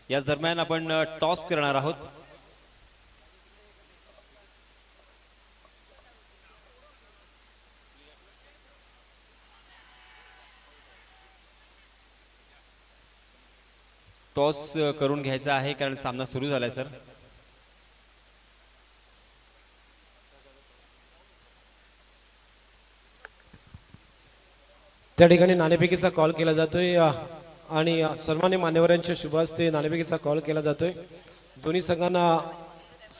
[SPEAKER 2] याच दरम्यान आपण टॉस करणार आहोत. टॉस करून घ्यायचा आहे कारण सामना सुरू झालाय सर.
[SPEAKER 1] त्या ठिकाणी नाणेफेकीचा कॉल केला जातोय आणि सन्मान्य मान्यवरांच्या शुभ हस्ते नाणेफेकीचा कॉल केला जातोय. दोन्ही संघांना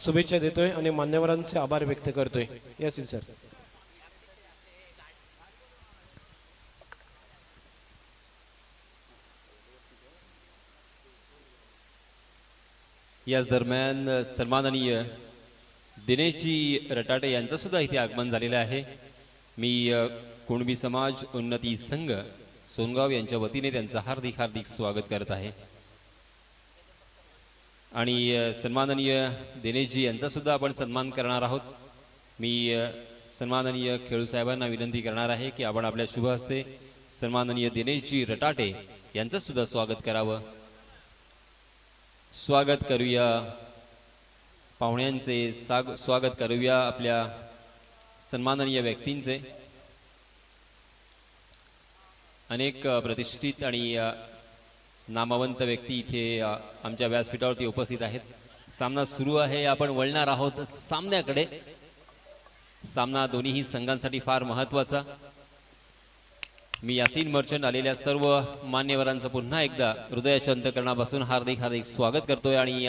[SPEAKER 1] शुभेच्छा देतोय आणि मान्यवरांचे आभार व्यक्त करतोय. यासीन सर.
[SPEAKER 2] याच दरम्यान सन्माननीय दिनेशजी रटाटे यांचं सुद्धा इथे आगमन झालेलं आहे. मी कुणबी समाज उन्नती संघ सोनगाव यांच्या वतीने त्यांचं हार्दिक हार्दिक स्वागत करत आहे. आणि सन्माननीय दिनेशजी यांचा सुद्धा आपण सन्मान करणार आहोत. मी सन्माननीय खेळू साहेबांना विनंती करणार आहे की आपण आपल्या शुभ हस्ते सन्माननीय दिनेशजी रटाटे यांचं सुद्धा स्वागत करावं. स्वागत करूया पाहुण्यांचे, स्वागत करूया आपल्या सन्माननीय व्यक्तींचे. अनेक प्रतिष्ठित आणि नामवंत व्यक्ती इथे आमच्या व्यासपीठावरती उपस्थित आहेत. सामना सुरू आहे. आपण वळणार आहोत सामन्याकडे. सामना दोन्ही संघांसाठी फार महत्वाचा. मी यासीन मर्चंट आलेल्या सर्व मान्यवरांचं पुन्हा एकदा हृदयाच्या अंतःकरणापासून हार्दिक हार्दिक स्वागत करतोय. आणि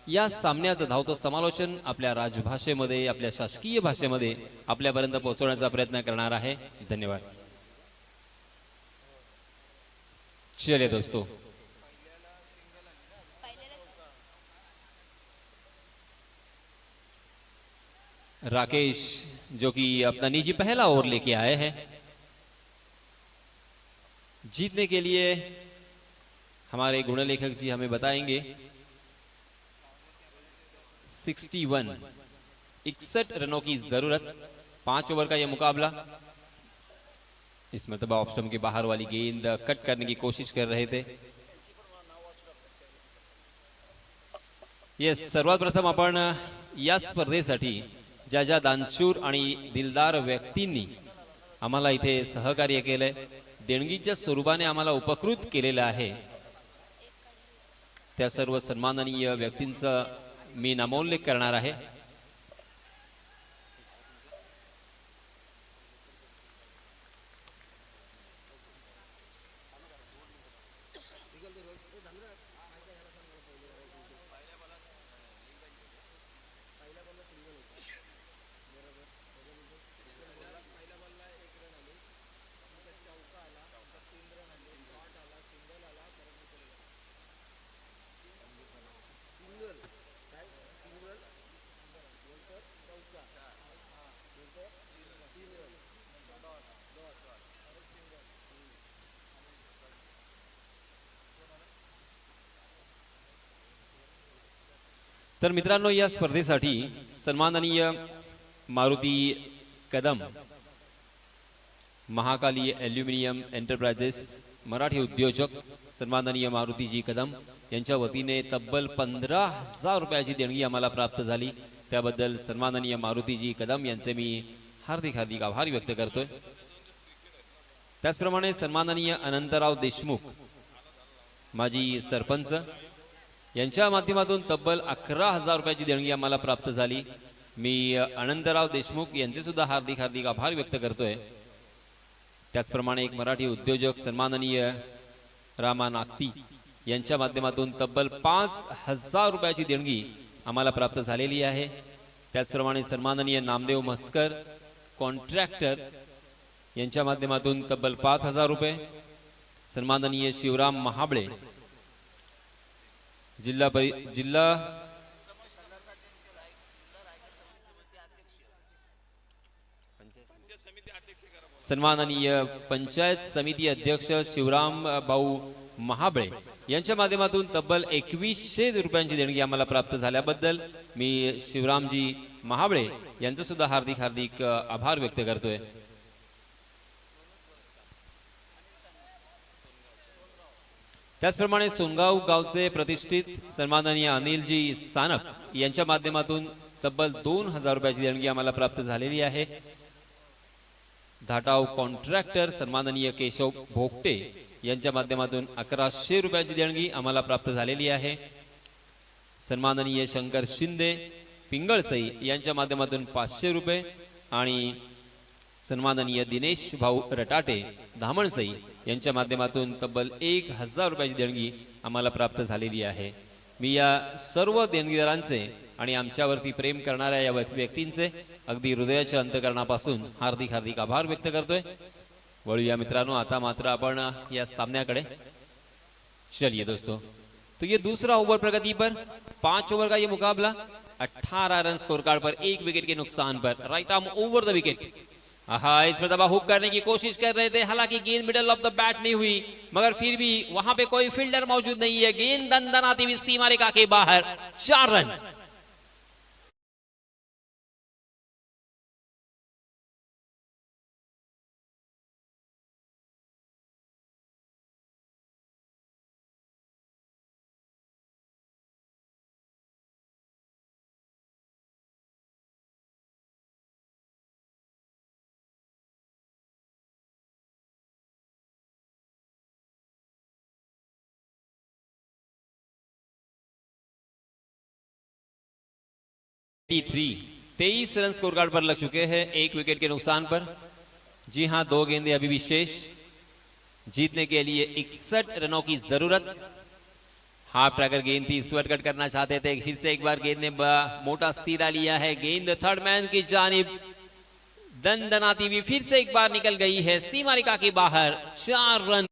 [SPEAKER 2] या सामन्याचं धावतं समालोचन आपल्या राजभाषेमध्ये, आपल्या शासकीय भाषेमध्ये आपल्यापर्यंत पोहोचवण्याचा प्रयत्न करणार आहे. धन्यवाद. चलिए दोस्तों, राकेश जो कि अपना निजी पहला ओवर लेके आए हैं. जीतने के लिए हमारे गुणलेखक जी हमें बताएंगे 61 रनों की जरूरत. 5 ओवर का यह मुकाबला. इस मरतबा ऑफ स्टंप के बाहर वाली गेंद कट करने की कोशिश कर रहे थे. येस, सर्वात प्रथम आपण या स्पर्धेसाठी ज्या ज्या दानशूर आणि दिलदार व्यक्तींनी आम्हाला इथे सहकार्य केलंय, देणगीच्या स्वरूपाने आम्हाला उपकृत केलेलं आहे, त्या सर्व सन्माननीय व्यक्तींचा मी नामोल्लेख करणार आहे. तर मित्रांनो, या स्पर्धेसाठी सन्माननीय मारुती कदम, महाकाली ॲल्युमिनियम एंटरप्राइजेस मराठी उद्योजक सन्माननीय मारुतीजी कदम यांच्या वतीने तब्बल 15,000 रुपयाची देणगी आम्हाला प्राप्त झाली. त्याबद्दल सन्माननीय मारुतीजी कदम यांचे मी हार्दिक हार्दिक आभार व्यक्त करतोय. त्याचप्रमाणे सन्माननीय अनंतराव देशमुख माजी सरपंच यांच्या माध्यमातून तब्बल 11,000 रुपयाची देणगी आम्हाला प्राप्त झाली. मी अनंतराव देशमुख यांचे सुद्धा हार्दिक हार्दिक आभार व्यक्त करतोय. त्याचप्रमाणे एक मराठी उद्योजक सन्माननीय रामा नागती यांच्या माध्यमातून तब्बल 5,000 रुपयाची देणगी आम्हाला प्राप्त झालेली आहे. त्याचप्रमाणे सन्माननीय नामदेव म्हस्कर कॉन्ट्रॅक्टर यांच्या माध्यमातून तब्बल 5,000 रुपये. सन्माननीय शिवराम महाबळे जिल्हा सन्माननीय पंचायत समिती अध्यक्ष शिवराम भाऊ महाबळे यांच्या माध्यमातून तब्बल 2100 रुपयांची देणगी आम्हाला प्राप्त झाल्याबद्दल मी शिवरामजी महाबळे यांचा सुद्धा हार्दिक हार्दिक आभार व्यक्त करतोय. त्याचप्रमाणे सोनगाव गावचे प्रतिष्ठित सन्माननीय अनिलजी सानप यांच्या माध्यमातून तब्बल 2,000 रुपयाची देणगी आम्हाला प्राप्त झालेली आहे. धाटाव कॉन्ट्रॅक्टर सन्माननीय केशव भोगटे यांच्या माध्यमातून 1100 रुपयाची देणगी आम्हाला प्राप्त झालेली आहे. सन्माननीय शंकर शिंदे पिंगळसई यांच्या माध्यमातून 500 रुपये आणि सन्माननीय दिनेश भाऊ रटाटे धामणसई यांच्या माध्यमातून तब्बल 1,000 रुपयाची देणगी आम्हाला प्राप्त झालेली आहे. मी या सर्व देणगीदारांचे आणि आमच्यावरती प्रेम करणाऱ्या या व्यक्तींचे अगदी हृदयाच्या अंतःकरणापासून हार्दिक हार्दिक आभार व्यक्त करतोय. वळूया मित्रांनो आता मात्र आपण या सामन्याकडे. चलिए दोस्तों, तो ये दूसरा ओवर प्रगति पर 5 ओवर का ये मुकाबला 18 रन स्कोर कार्ड पर 1 विकेट के नुकसान पर. Right arm over the wicket. इसमें दबा हुक करने की कोशिश कर रहे थे, हालांकि गेंद मिडल ऑफ द बैट नहीं हुई, मगर फिर भी वहां पे कोई फील्डर मौजूद नहीं है. गेंद दंदनाती हुई सीमा रेखा के बाहर. 4 रन. तेईस रन स्कोर कार्ड पर लग चुके हैं 1 विकेट के नुकसान पर. जी हां, 2 गेंदें अभी भी शेष. जीतने के लिए 61 रनों की जरूरत. हाफ ट्रैकर गेंद थी, स्वर्ट कट करना चाहते थे, फिर से एक बार गेंद ने मोटा सीधा लिया है. गेंद थर्ड मैन की जानिब दंदनाती हुई फिर से एक बार निकल गई है सीमा रेखा के बाहर. 4 रन.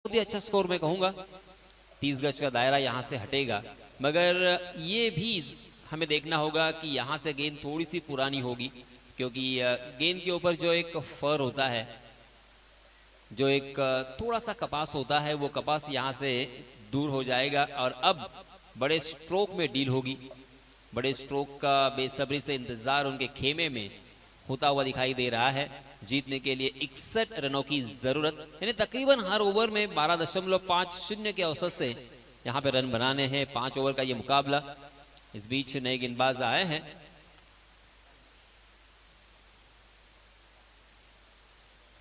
[SPEAKER 2] बहुत ही अच्छा स्कोर मैं कहूंगा. 30 गज का दायरा यहां से हटेगा, मगर ये भी हमें देखना होगा कि यहां से गेंद थोड़ी सी पुरानी होगी, क्योंकि गेंद के ऊपर जो एक फर होता है, जो एक थोड़ा सा कपास होता है, वो कपास यहां से दूर हो जाएगा और अब बड़े स्ट्रोक में डील होगी. बड़े स्ट्रोक का बेसब्री से इंतजार उनके खेमे में होता हुआ दिखाई दे रहा है. जीतने के लिए 61 रनों की जरूरत, यानी तकरीबन हर ओवर में 12.50 के औसत से यहां पे रन बनाने हैं. 5 ओवर का ये मुकाबला. इस बीच नए गेंदबाज आए हैं.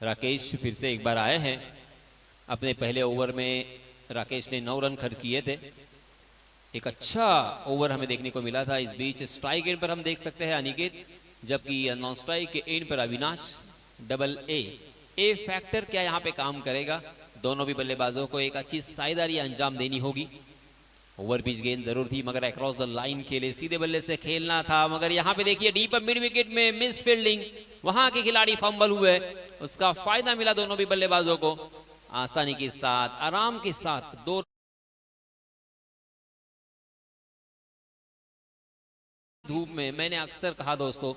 [SPEAKER 2] राकेश फिर से एक बार आए हैं. अपने पहले ओवर में राकेश ने 9 रन खर्च किए थे. एक अच्छा ओवर हमें देखने को मिला था. इस बीच स्ट्राइक एंड पर हम देख सकते हैं अनिकेत, जबकि नॉन स्ट्राइक के एंड पर अविनाश AA ए फैक्टर क्या यहाँ पे काम करेगा? दोनों भी बल्लेबाजों को एक अच्छी साझेदारी अंजाम देनी होगी। ओवर पिच गेंद जरूर थी मगर अक्रॉस द लाइन खेले, सीधे बल्ले से खेलना था, मगर यहाँ पे देखिए डीप मिड विकेट में मिस फील्डिंग, वहां के खिलाड़ी फंबल हुए, उसका फायदा मिला दोनों भी बल्लेबाजों को। आसानी के साथ, आराम के साथ दो धूप में, मैंने अक्सर कहा दोस्तों,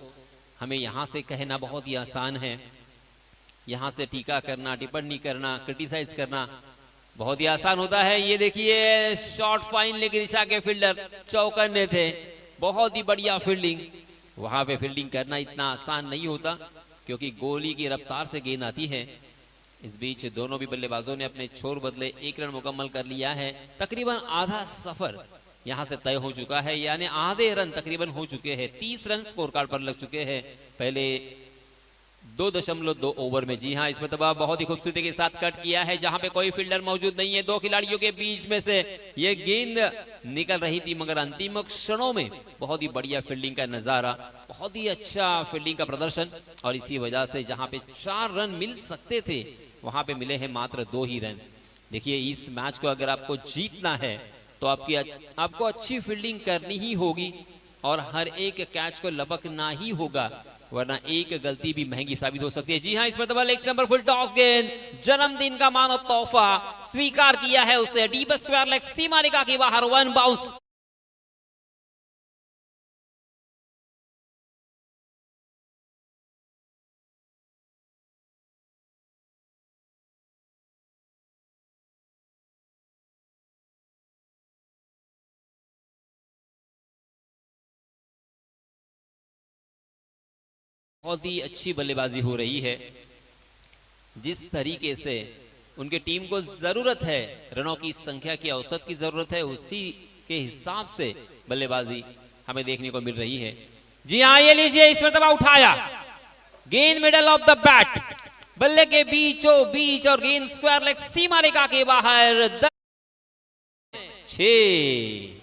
[SPEAKER 2] हमें यहां से कहना बहुत ही आसान है, यहां से टीका करना, टिप्पणी करना, क्रिटिसाइज करना बहुत ही आसान होता है। ये देखिए शॉर्ट फाइन लेग दिशा के फील्डर चौकन्ने थे, बहुत ही बढ़िया फील्डिंग। वहां पे फील्डिंग करना इतना आसान नहीं होता क्योंकि गोली की रफ्तार से गेंद आती है। इस बीच दोनों भी बल्लेबाजों ने अपने छोर बदले 1 रन मुकम्मल कर लिया है। तकरीबन आधा सफर यहां से तय हो चुका है, यानी आधे रन तकरीबन हो चुके हैं। 30 रन स्कोर कार्ड पर लग चुके हैं पहले 2.2 ओवर में। जी हाँ, इसमें तबाह बहुत ही खूबसूरती के साथ कट किया है, जहां पे कोई फील्डर मौजूद नहीं है। दो खिलाड़ियों के बीच में से ये गेंद निकल रही थी मगर अंतिम क्षणों में बहुत ही बढ़िया फील्डिंग का नजारा, बहुत ही अच्छा फील्डिंग का प्रदर्शन, और इसी वजह से जहां पे 4 रन मिल सकते थे वहां पे मिले हैं मात्र 2 ही रन। देखिए इस मैच को अगर आपको जीतना है तो आपको अच्छी फील्डिंग करनी ही होगी और हर एक कैच को लपकना ही होगा, वरना एक गलती भी महंगी साबित हो सकती है। जी हाँ, इसमें तो एक नंबर फुल टॉस गेंद, जन्मदिन का मानो तोहफा स्वीकार किया है उसे, डीप स्क्वायर लेग सीमा रेखा के बाहर, 1 बाउंस। बहुत ही अच्छी बल्लेबाजी हो रही है, जिस तरीके से उनके टीम को जरूरत है, रनों की संख्या की औसत की जरूरत है, उसी के हिसाब से बल्लेबाजी हमें देखने को मिल रही है। जी हाँ, ये लीजिए, इसमें दबाव उठाया, गेंद मिडल ऑफ द बैट, बल्ले के बीचों बीच और गेंद स्क्वायर लेग सीमा रेखा के बाहर, 6।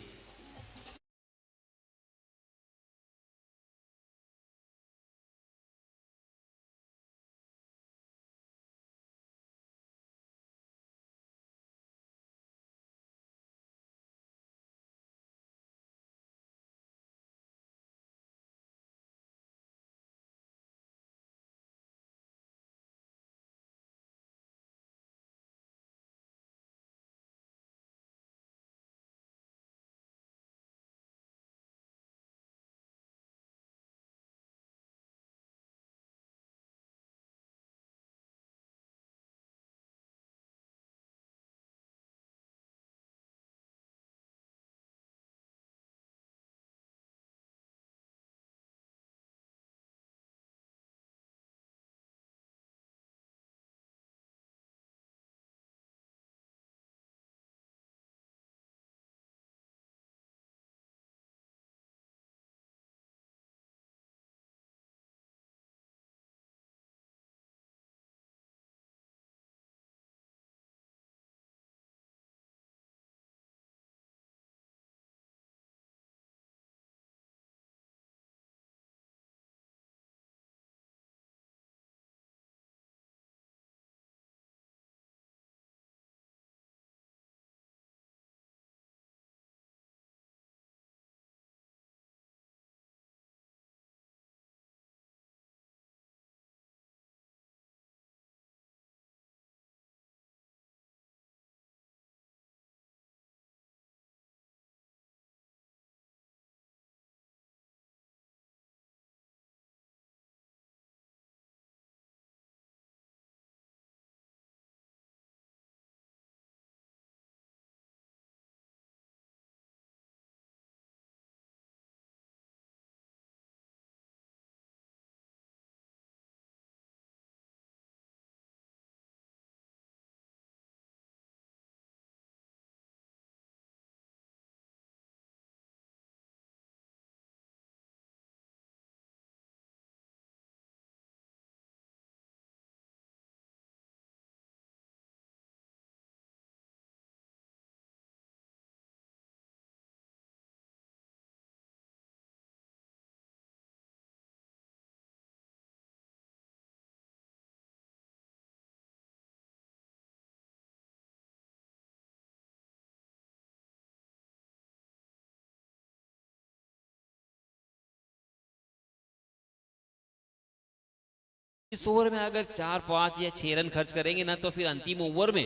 [SPEAKER 2] इस ओवर में अगर 4, 5 या 6 रन खर्च करेंगे ना तो फिर अंतिम ओवर में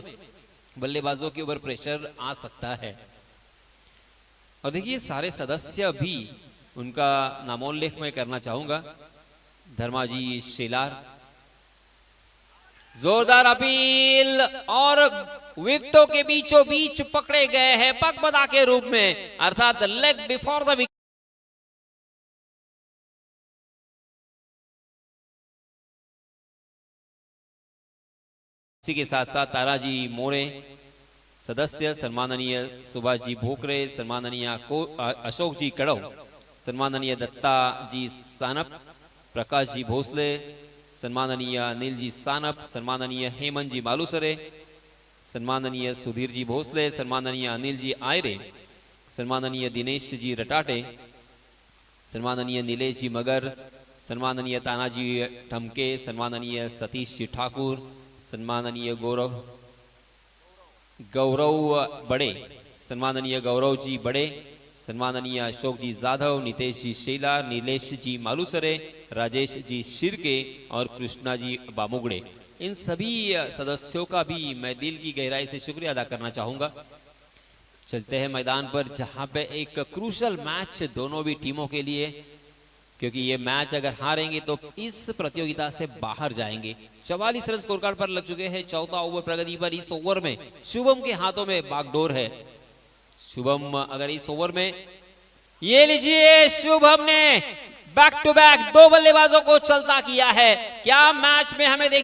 [SPEAKER 2] बल्लेबाजों के ऊपर प्रेशर आ सकता है। और देखिए सारे सदस्य भी उनका नामोल्लेख मैं करना चाहूंगा। धर्माजी शेलार, जोरदार अपील और विकेटों के बीचों बीच पकड़े गए हैं पगबदा के रूप में, अर्थात लेग बिफोर द विकेट। इसी के साथ साथ ताराजी मोरे सदस्य, सम्माननीय सुभाष जी भोकरे, सम्माननीय अशोक जी कड़व, सम्माननीय दत्ता जी सानप, प्रकाश जी भोसले, सम्माननीय अनिल जी सानप, सम्माननीय हेमंत जी मालूसरे, सम्माननीय सुधीर जी भोसले, सम्माननीय अनिल जी आयरे, सम्माननीय दिनेश जी रटाटे, सम्माननीय नीलेश जी मगर, सम्माननीय तानाजी ठमके, सम्माननीय सतीश जी ठाकुर, सम्माननीय गौरव बड़े, सम्माननीय गौरव जी बड़े, सम्माननीय अशोक जी जाधव, नितेश जी शेला, नीलेश जी मालूसरे, राजेश जी शिरके और कृष्णा जी बामुगड़े, इन सभी सदस्यों का भी मैं दिल की गहराई से शुक्रिया अदा करना चाहूंगा। चलते हैं मैदान पर, जहां पे एक क्रूशल मैच दोनों भी टीमों के लिए, क्योंकि ये मैच अगर हारेंगे तो इस प्रतियोगिता से बाहर जाएंगे। 44 रन स्कोर कार्ड पर लग चुके हैं। चौथा ओवर प्रगति पर। इस ओवर में शुभम के हाथों में बागडोर है। शुभम अगर इस ओवर में, ये लीजिए, शुभम ने बैक टू बैक 2 बल्लेबाजों को चलता किया है। क्या मैच में हमें देख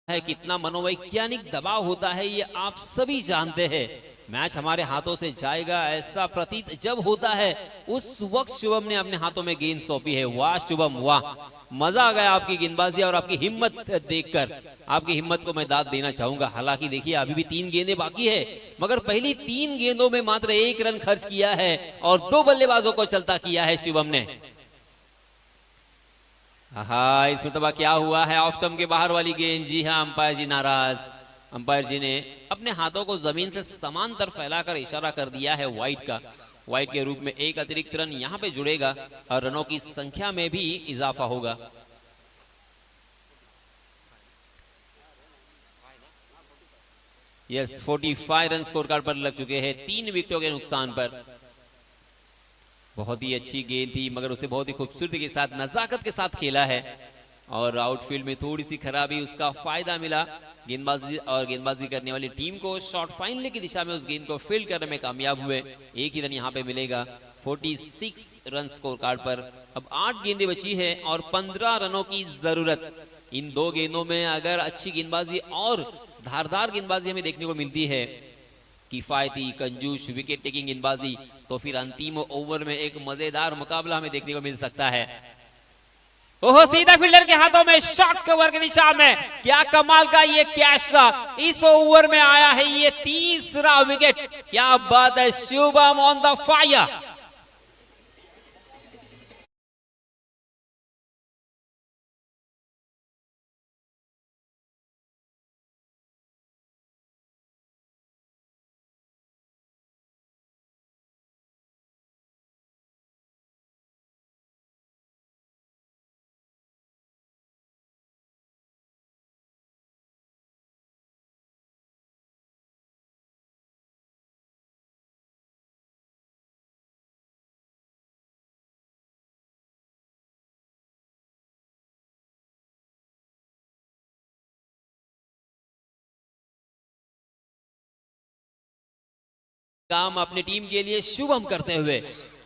[SPEAKER 2] है, कितना मनोवैज्ञानिक दबाव होता है ये आप सभी जानते हैं। मैच हमारे हाथों से जाएगा ऐसा प्रतीत जब होता है, उस वक्त शुभम ने अपने हाथों में गेंद सौंपी है। वाह शुभम वाह, मजा आ गया आपकी गेंदबाजी और आपकी हिम्मत देखकर। आपकी हिम्मत को मैं दाद देना चाहूंगा। हालांकि देखिए अभी भी 3 गेंदें बाकी है, मगर पहली 3 गेंदों में मात्र 1 रन खर्च किया है और 2 बल्लेबाजों को चलता किया है शुभम ने। हाँ, इसमें तो क्या हुआ है, ऑफ स्टंप के बाहर वाली गेंद। जी हाँ, अंपायर जी नाराज। अंपायर जी ने अपने हाथों को जमीन से समांतर फैलाकर इशारा कर दिया है वाइड का। वाइड के रूप में 1 अतिरिक्त रन यहां पे जुड़ेगा और रनों की संख्या में भी इजाफा होगा। यस, 45 रन स्कोर कार्ड पर लग चुके हैं 3 विकेटों के नुकसान पर। बहुत ही अच्छी गेंद थी, मगर उसे बहुत ही खूबसूरती के साथ, नजाकत के साथ खेला है और आउटफील्ड में थोड़ी सी खराबी, उसका फायदा मिला गेंदबाजी करने वाली टीम को। शॉट फाइनल की दिशा में उस गेंद को फील्ड करने में कामयाब हुए। 1 ही रन यहाँ पे मिलेगा 46 रन स्कोर कार्ड पर। अब 8 गेंदें बची है और 15 रनों की जरूरत। इन 2 गेंदों में अगर अच्छी गेंदबाजी और धारदार गेंदबाजी हमें देखने को मिलती है, किफायती कंजूस विकेट टेकिंग गेंदबाजी, तो फिर अंतिम ओवर में एक मजेदार मुकाबला हमें देखने को मिल सकता है। ओहो, सीधा फील्डर के हाथों में, शॉर्ट कवर की दिशा में, क्या कमाल का ये कैच था। इस ओवर में आया है ये 3रा विकेट। क्या बात है, शुभम ऑन द फायर। काम अपनी टीम के लिए शुभम करते हुए,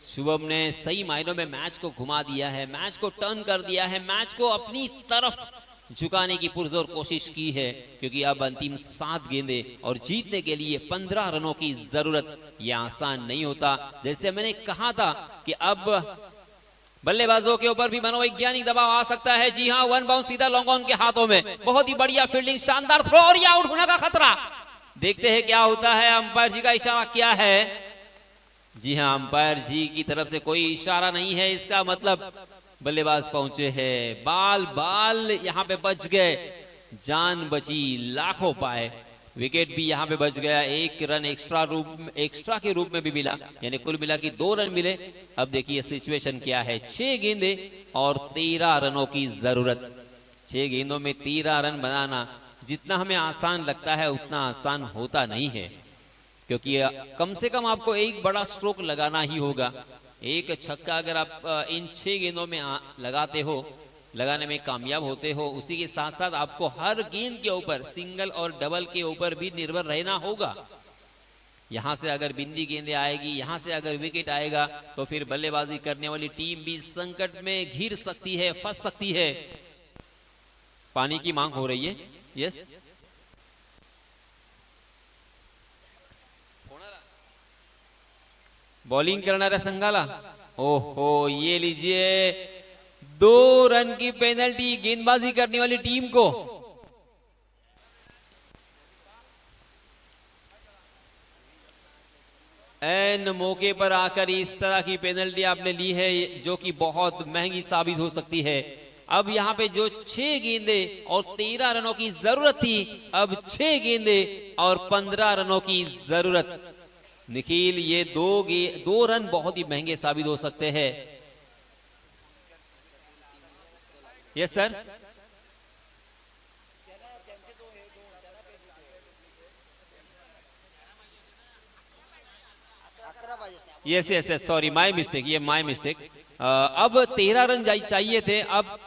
[SPEAKER 2] शुभम ने सही मायनों में मैच को घुमा दिया है, मैच को टर्न कर दिया है, मैच को अपनी तरफ झुकाने की पुरजोर कोशिश की है, क्योंकि अब अंतिम 7 गेंदे और जीतने के लिए 15 रनों की जरूरत। यह आसान नहीं होता। जैसे मैंने कहा था कि अब बल्लेबाजों के ऊपर भी मनोवैज्ञानिक दबाव आ सकता है। जी हां, वन बाउंस सीधा लॉन्ग ऑन के हाथों में। बहुत ही बढ़िया फील्डिंग, शानदार थ्रो और ये आउट होने का खतरा। देखते हैं क्या होता है। अंपायर जी का इशारा क्या है? जी हां, अंपायर जी की तरफ से कोई इशारा नहीं है। इसका मतलब बल्लेबाज पहुंचे हैं। बाल बाल यहां पे बच गए, जान बची लाखों पाए। विकेट भी यहां पे बच गया। 1 रन एक्स्ट्रा के रूप में भी मिला, यानी कुल मिला कि 2 रन मिले। अब देखिए सिचुएशन क्या है। 6 गेंदे और 13 रनों की जरूरत। 6 गेंदों में 13 रन बनाना जितना हमें आसान लगता है उतना आसान होता नहीं है, क्योंकि कम से कम आपको एक बड़ा स्ट्रोक लगाना ही होगा। एक छक्का अगर आप इन 6 गेंदों में लगाते हो, लगाने में कामयाब होते हो, उसी के साथ साथ आपको हर गेंद के ऊपर सिंगल और डबल के ऊपर भी निर्भर रहना होगा। यहां से अगर बिंदी गेंदे आएगी, यहां से अगर विकेट आएगा, तो फिर बल्लेबाजी करने वाली टीम भी संकट में घिर सकती है, फंस सकती है। पानी की मांग हो रही है। यस, बॉलिंग करणाऱ्या संघाला ओहो, ये लीजिए 2 रन की पेनल्टी गेंदबाजी करने वाली टीम को। एन मौके पर आकर इस तरह की पेनल्टी आपने ली है, जो कि बहुत महंगी साबित हो सकती है। अब यहां पे जो 6 गेंदे और 13 रनों की जरूरत थी, अब 6 गेंदे और 15 रनों की जरूरत। निखिल, ये 2 रन बहुत ही महंगे साबित हो सकते हैं। Yes sir. Yes yes yes, sorry, my mistake, ये माय मिस्टेक। अब 13 रन चाहिए थे, अब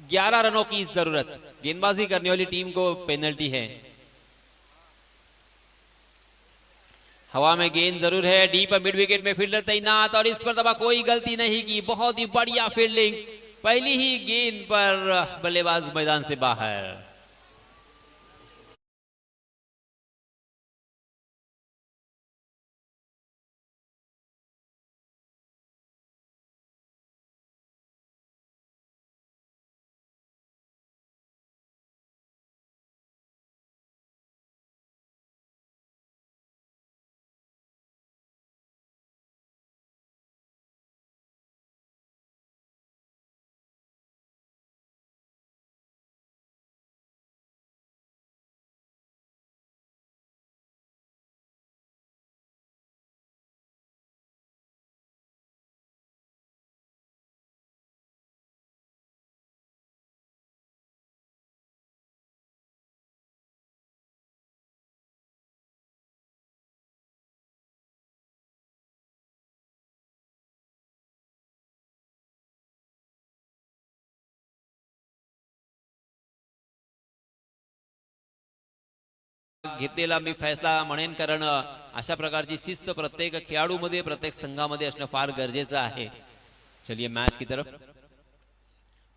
[SPEAKER 2] 11 रनों की जरूरत। गेंदबाजी करने वाली टीम को पेनल्टी है। हवा में गेंद जरूर है, डीप मिड विकेट में फील्डर तैनात और इस पर दबा, कोई गलती नहीं की। बहुत ही बढ़िया फील्डिंग, पहली ही गेंद पर बल्लेबाज मैदान से बाहर। घेतलेला मी फैसला म्हणेन, कारण अशा प्रकारची शिस्त प्रत्येक खेळाडूमध्ये, प्रत्येक संघामध्ये असणं फार गरजेचं आहे। चलिए मैच की तरफ।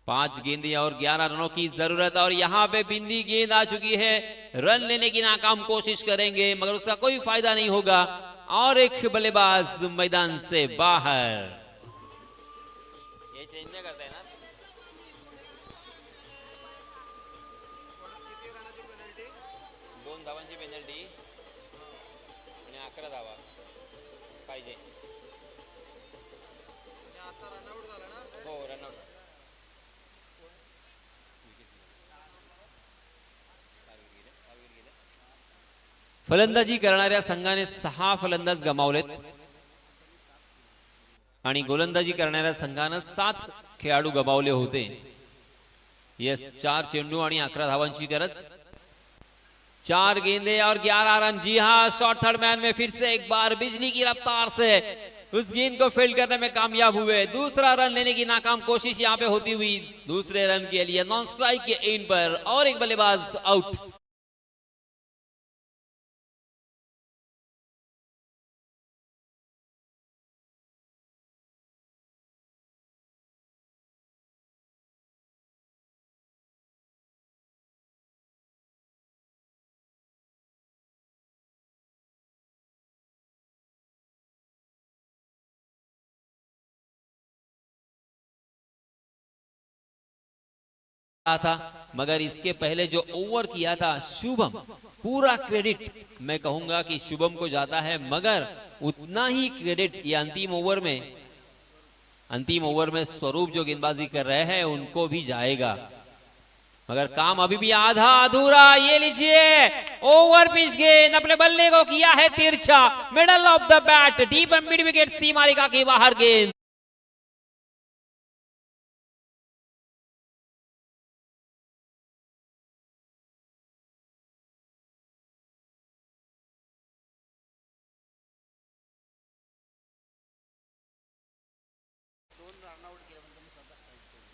[SPEAKER 2] 5 गेंदें और 11 रनों की जरूरत, और यहां पे बिंदी गेंद आ चुकी है। रन लेने की नाकाम कोशिश करेंगे, मगर उसका कोई फायदा नहीं होगा और एक बल्लेबाज मैदान से बाहर। ये चेंज नहीं करते ना। दोन धावांची पेनल्टी आणि 11 धावा पाहिजे। हो, रनआउट। फलंदाजी करणाऱ्या संघाने 6 फलंदाज गमावलेत आणि गोलंदाजी करणाऱ्या संघाने 7 खेळाडू गमावले होते। यस, 4 चेंडू आणि 11 धावांची गरज। 4 गेंदे और 11 रन। जी हां, शॉर्ट थर्ड मैन में फिर से एक बार बिजली की रफ्तार से उस गेंद को फील्ड करने में कामयाब हुए। दूसरा रन लेने की नाकाम कोशिश यहां पे होती हुई, दूसरे रन के लिए नॉन स्ट्राइक के एंड पर और एक बल्लेबाज आउट। था, मगर इसके पहले जो ओवर किया था शुभम, पूरा क्रेडिट मैं कहूंगा कि शुभम को जाता है, मगर उतना ही क्रेडिट ये अंतिम ओवर में स्वरूप जो गेंदबाजी कर रहे हैं उनको भी जाएगा। मगर काम अभी भी आधा अधूरा। ये लीजिए ओवर पिच गेंद, अपने बल्ले को किया है तिरछा, middle of the bat, deep mid wicket सीमारेखा के बाहर गेंद।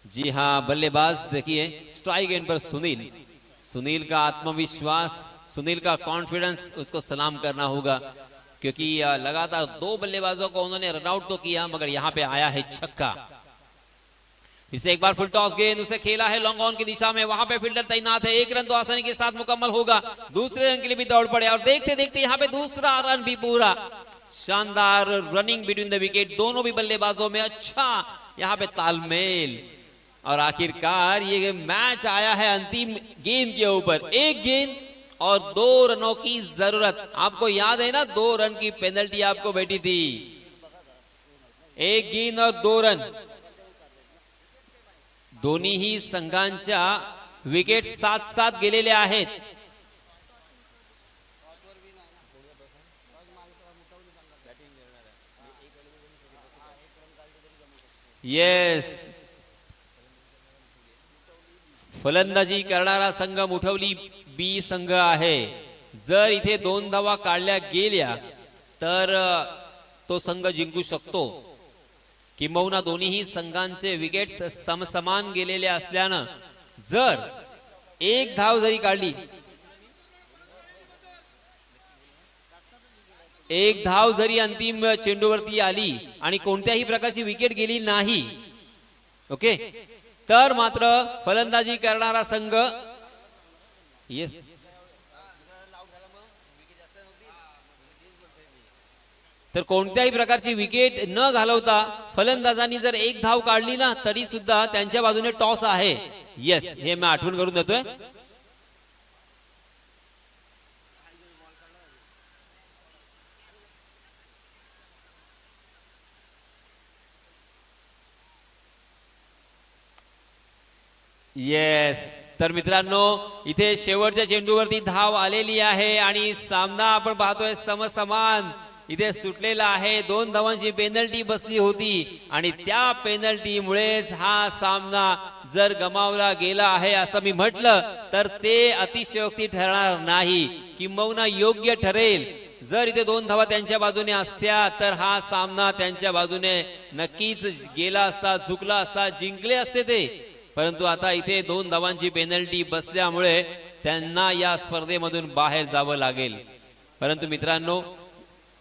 [SPEAKER 2] जी हाँ, बल्लेबाज देखिए स्ट्राइक एंड पर सुनील का आत्मविश्वास, सुनील का कॉन्फिडेंस, उसको सलाम करना होगा, क्योंकि लगातार 2 बल्लेबाजों को उन्होंने रन आउट तो किया, मगर यहां पे आया है छक्का। इसे एक बार फुल टॉस गेंद उसे खेला है लॉन्ग ऑन की दिशा में, वहां पे फील्डर तैनात है, 1 रन तो आसानी के साथ मुकम्मल होगा, दूसरे रन के लिए भी दौड़ पड़े, और देखते देखते यहाँ पे दूसरा रन भी पूरा। शानदार रनिंग बिटवीन द विकेट, दोनों भी बल्लेबाजों में अच्छा यहाँ पे तालमेल, और आखिरकार ये मैच आया है अंतिम गेंद के ऊपर। 1 गेंद और 2 रनों की जरूरत। आपको याद है ना, 2 रन की पेनल्टी आपको बैठी थी। 1 गेंद और 2 रन, दोन्ही ही संघांच्या विकेट 7-7 गेलेले आहेत। येस, फलंदाजी करणारा संघ मुठवली बी संघ आहे। जर इथे 2 धावा काढल्या गेल्या तर तो संघ जिंकू शकतो, किंबहुना दोन्ही संघांचे विकेट्स समसमान गेलेले असल्यानं जर 1 धाव जरी काढली, 1 धाव जरी अंतिम चेंडूवरती आली आणि कोणत्याही प्रकारची विकेट गेली नाही, ओके, तर मात्र फलंदाजी करणारा संघ तर कोणत्याही प्रकारची विकेट न घालवता फलंदाजांनी जर 1 धाव काढली ना, तरी सुद्धा त्यांच्या बाजूने टॉस आहे। येस, हे मी आठवण करून देतोय। येस, तर मित्रांनो इथे शेवटच्या चेंडूवरती धाव आलेली आहे आणि सामना आपण पाहतोय समसमान इथे सुटलेला आहे। 2 धावांची पेनल्टी बसली होती आणि त्या पेनल्टीमुळेच हा सामना जर गमावला गेला आहे असं मी म्हटलं तर ते अतिशयोक्ती ठरणार नाही, किंबहुना योग्य ठरेल। जर इथे 2 धावा त्यांच्या बाजूने असत्या तर हा सामना त्यांच्या बाजूने नक्कीच गेला असता, झुकला असता, जिंकले असते ते, परंतु आता इथे 2 धावांची पेनल्टी बसल्यामुळे त्यांना या स्पर्धेमधून बाहेर जावं लागेल। परंतु मित्रांनो,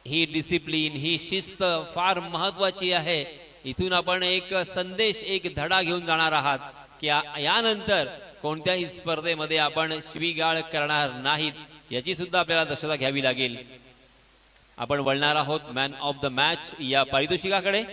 [SPEAKER 2] ही डिसिप्लिन, ही शिस्त फार महत्वाची आहे। इथून आपण एक संदेश, एक धडा घेऊन जाणार आहात की यानंतर कोणत्याही स्पर्धेमध्ये आपण शिवीगाळ करणार नाहीत, याची सुद्धा आपल्याला दक्षता घ्यावी लागेल। आपण वळणार आहोत मॅन ऑफ द मॅच या पारितोषिकाकडे।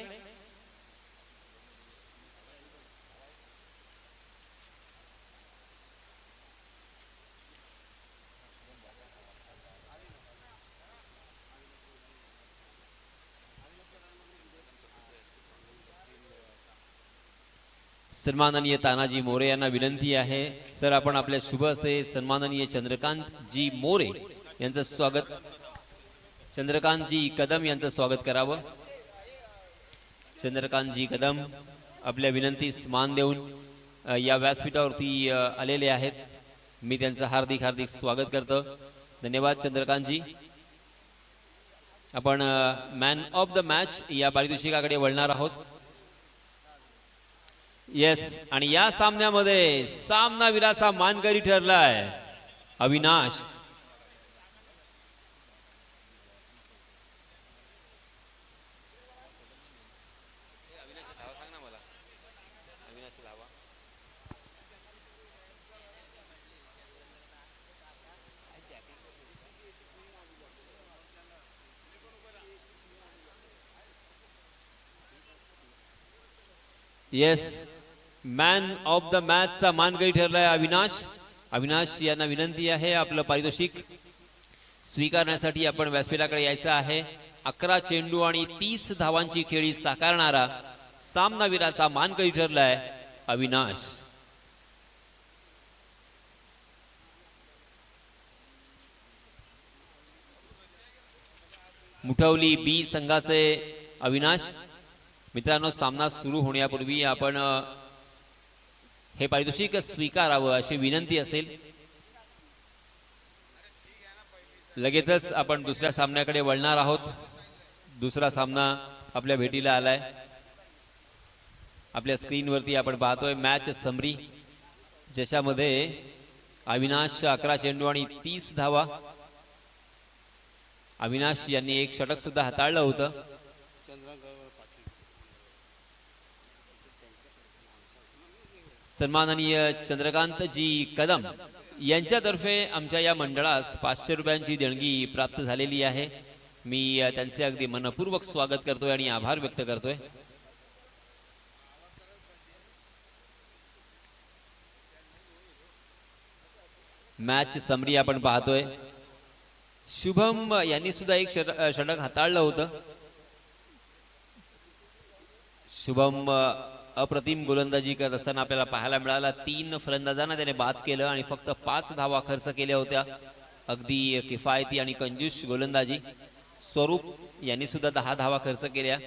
[SPEAKER 2] सन्माननीय तानाजी मोरे यांना विनंती आहे, सर आपण आपल्या शुभ हस्ते सन्माननीय चंद्रकांत जी मोरे यांचं स्वागत, चंद्रकांत जी कदम यांचं स्वागत करावं। चंद्रकांत जी कदम आपल्या विनंतीस मान देऊन या व्यासपीठावरती आलेले आहेत, मी त्यांचं हार्दिक हार्दिक स्वागत करतो। धन्यवाद चंद्रकांत जी। आपण मॅन ऑफ द मॅच या पारितोषिकाकडे वळणार आहोत। येस, आणि या सामन्यामध्ये सामनावीराचा मानकरी ठरलाय Avinash. Yes man of the मॅचचा मानकरी ठरलाय अविनाश. अविनाश यांना विनंती आहे आपलं पारितोषिक स्वीकारण्यासाठी आपण व्यासपीठाकडे यायचं आहे. 11 चेंडू आणि 30 धावांची खेळी साकारणारा सामनावीराचा मानकरी ठरलाय अविनाश. मुठवली बी संघाचे अविनाश. मित्रांनो, सामना सुरू होण्यापूर्वी आपण हे पारितोषिक स्वीकारावं अशी विनंती असेल. लगेचच आपण दुसऱ्या सामन्याकडे वळणार आहोत. दुसरा सामना आपल्या भेटीला आलाय. आपल्या स्क्रीनवरती आपण पाहतोय मॅच समरी, ज्याच्यामध्ये अविनाश 11 चेंडू आणि 30 धावा. अविनाश यांनी एक षटक सुद्धा हाताळलं होतं. सन्माननीय चंद्रकांतजी कदम यांच्यातर्फे आमच्या या मंडळास 500 रुपयांची देणगी प्राप्त झालेली आहे. मी त्यांचे अगदी मनपूर्वक स्वागत करतोय आणि आभार व्यक्त करतोय. मॅच समरी आपण पाहतोय. शुभम यांनी सुद्धा एक षटक हाताळलं होतं. शुभम अप्रतिम गोलंदाजी करत असताना आपल्याला पाहायला मिळाला. 3 फलंदाजांना त्याने बाद केलं आणि फक्त 5 धावा खर्च केल्या होत्या. अगदी किफायती आणि कंजूस गोलंदाजी. स्वरूप यांनी सुद्धा 10 धावा खर्च केल्या.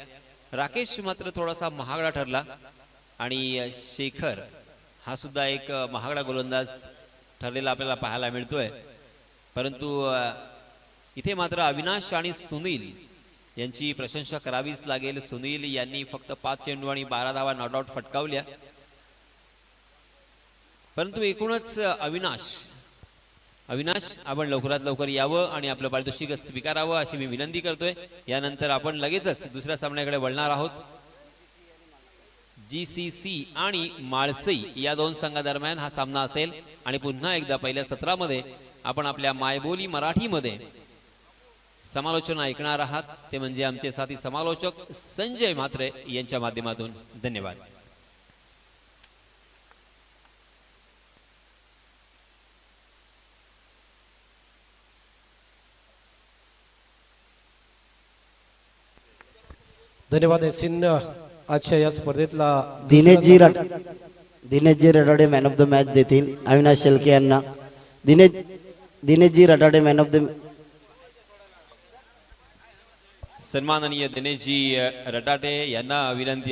[SPEAKER 2] राकेश मात्र थोडासा महागडा ठरला आणि शेखर हा सुद्धा एक महागडा गोलंदाज ठरलेला आपल्याला पाहायला मिळतोय. परंतु इथे मात्र अविनाश आणि सुनील यांची प्रशंसा करावीच लागेल. सुनील यांनी फक्त 5 चेंडू आणि 12 धावा नॉट आउट फटकावल्या. परंतु एकूणच अविनाश आपण लवकरात लवकर यावं आणि आपलं पारितोषिक स्वीकारावं अशी मी विनंती करतोय. यानंतर आपण लगेचच दुसऱ्या सामन्याकडे वळणार आहोत. GCC आणि माळसई या 2 संघादरम्यान हा सामना असेल. आणि पुन्हा एकदा पहिल्या सत्रामध्ये आपण आपल्या मायबोली मराठीमध्ये समालोचन ऐकणार आहात. ते म्हणजे आमचे साथी समालोचक संजय म्हात्रे यांच्या माध्यमातून. धन्यवाद.
[SPEAKER 1] धन्यवाद सिन. आजच्या या स्पर्धेतला
[SPEAKER 3] दिनेशजी रटाडे मॅन ऑफ द मॅच देतील अविनाश शेळके यांना. दिनेशजी रटाडे मॅन ऑफ द.
[SPEAKER 2] सन्माननीय दिनेशजी रटाटे यांना विनंती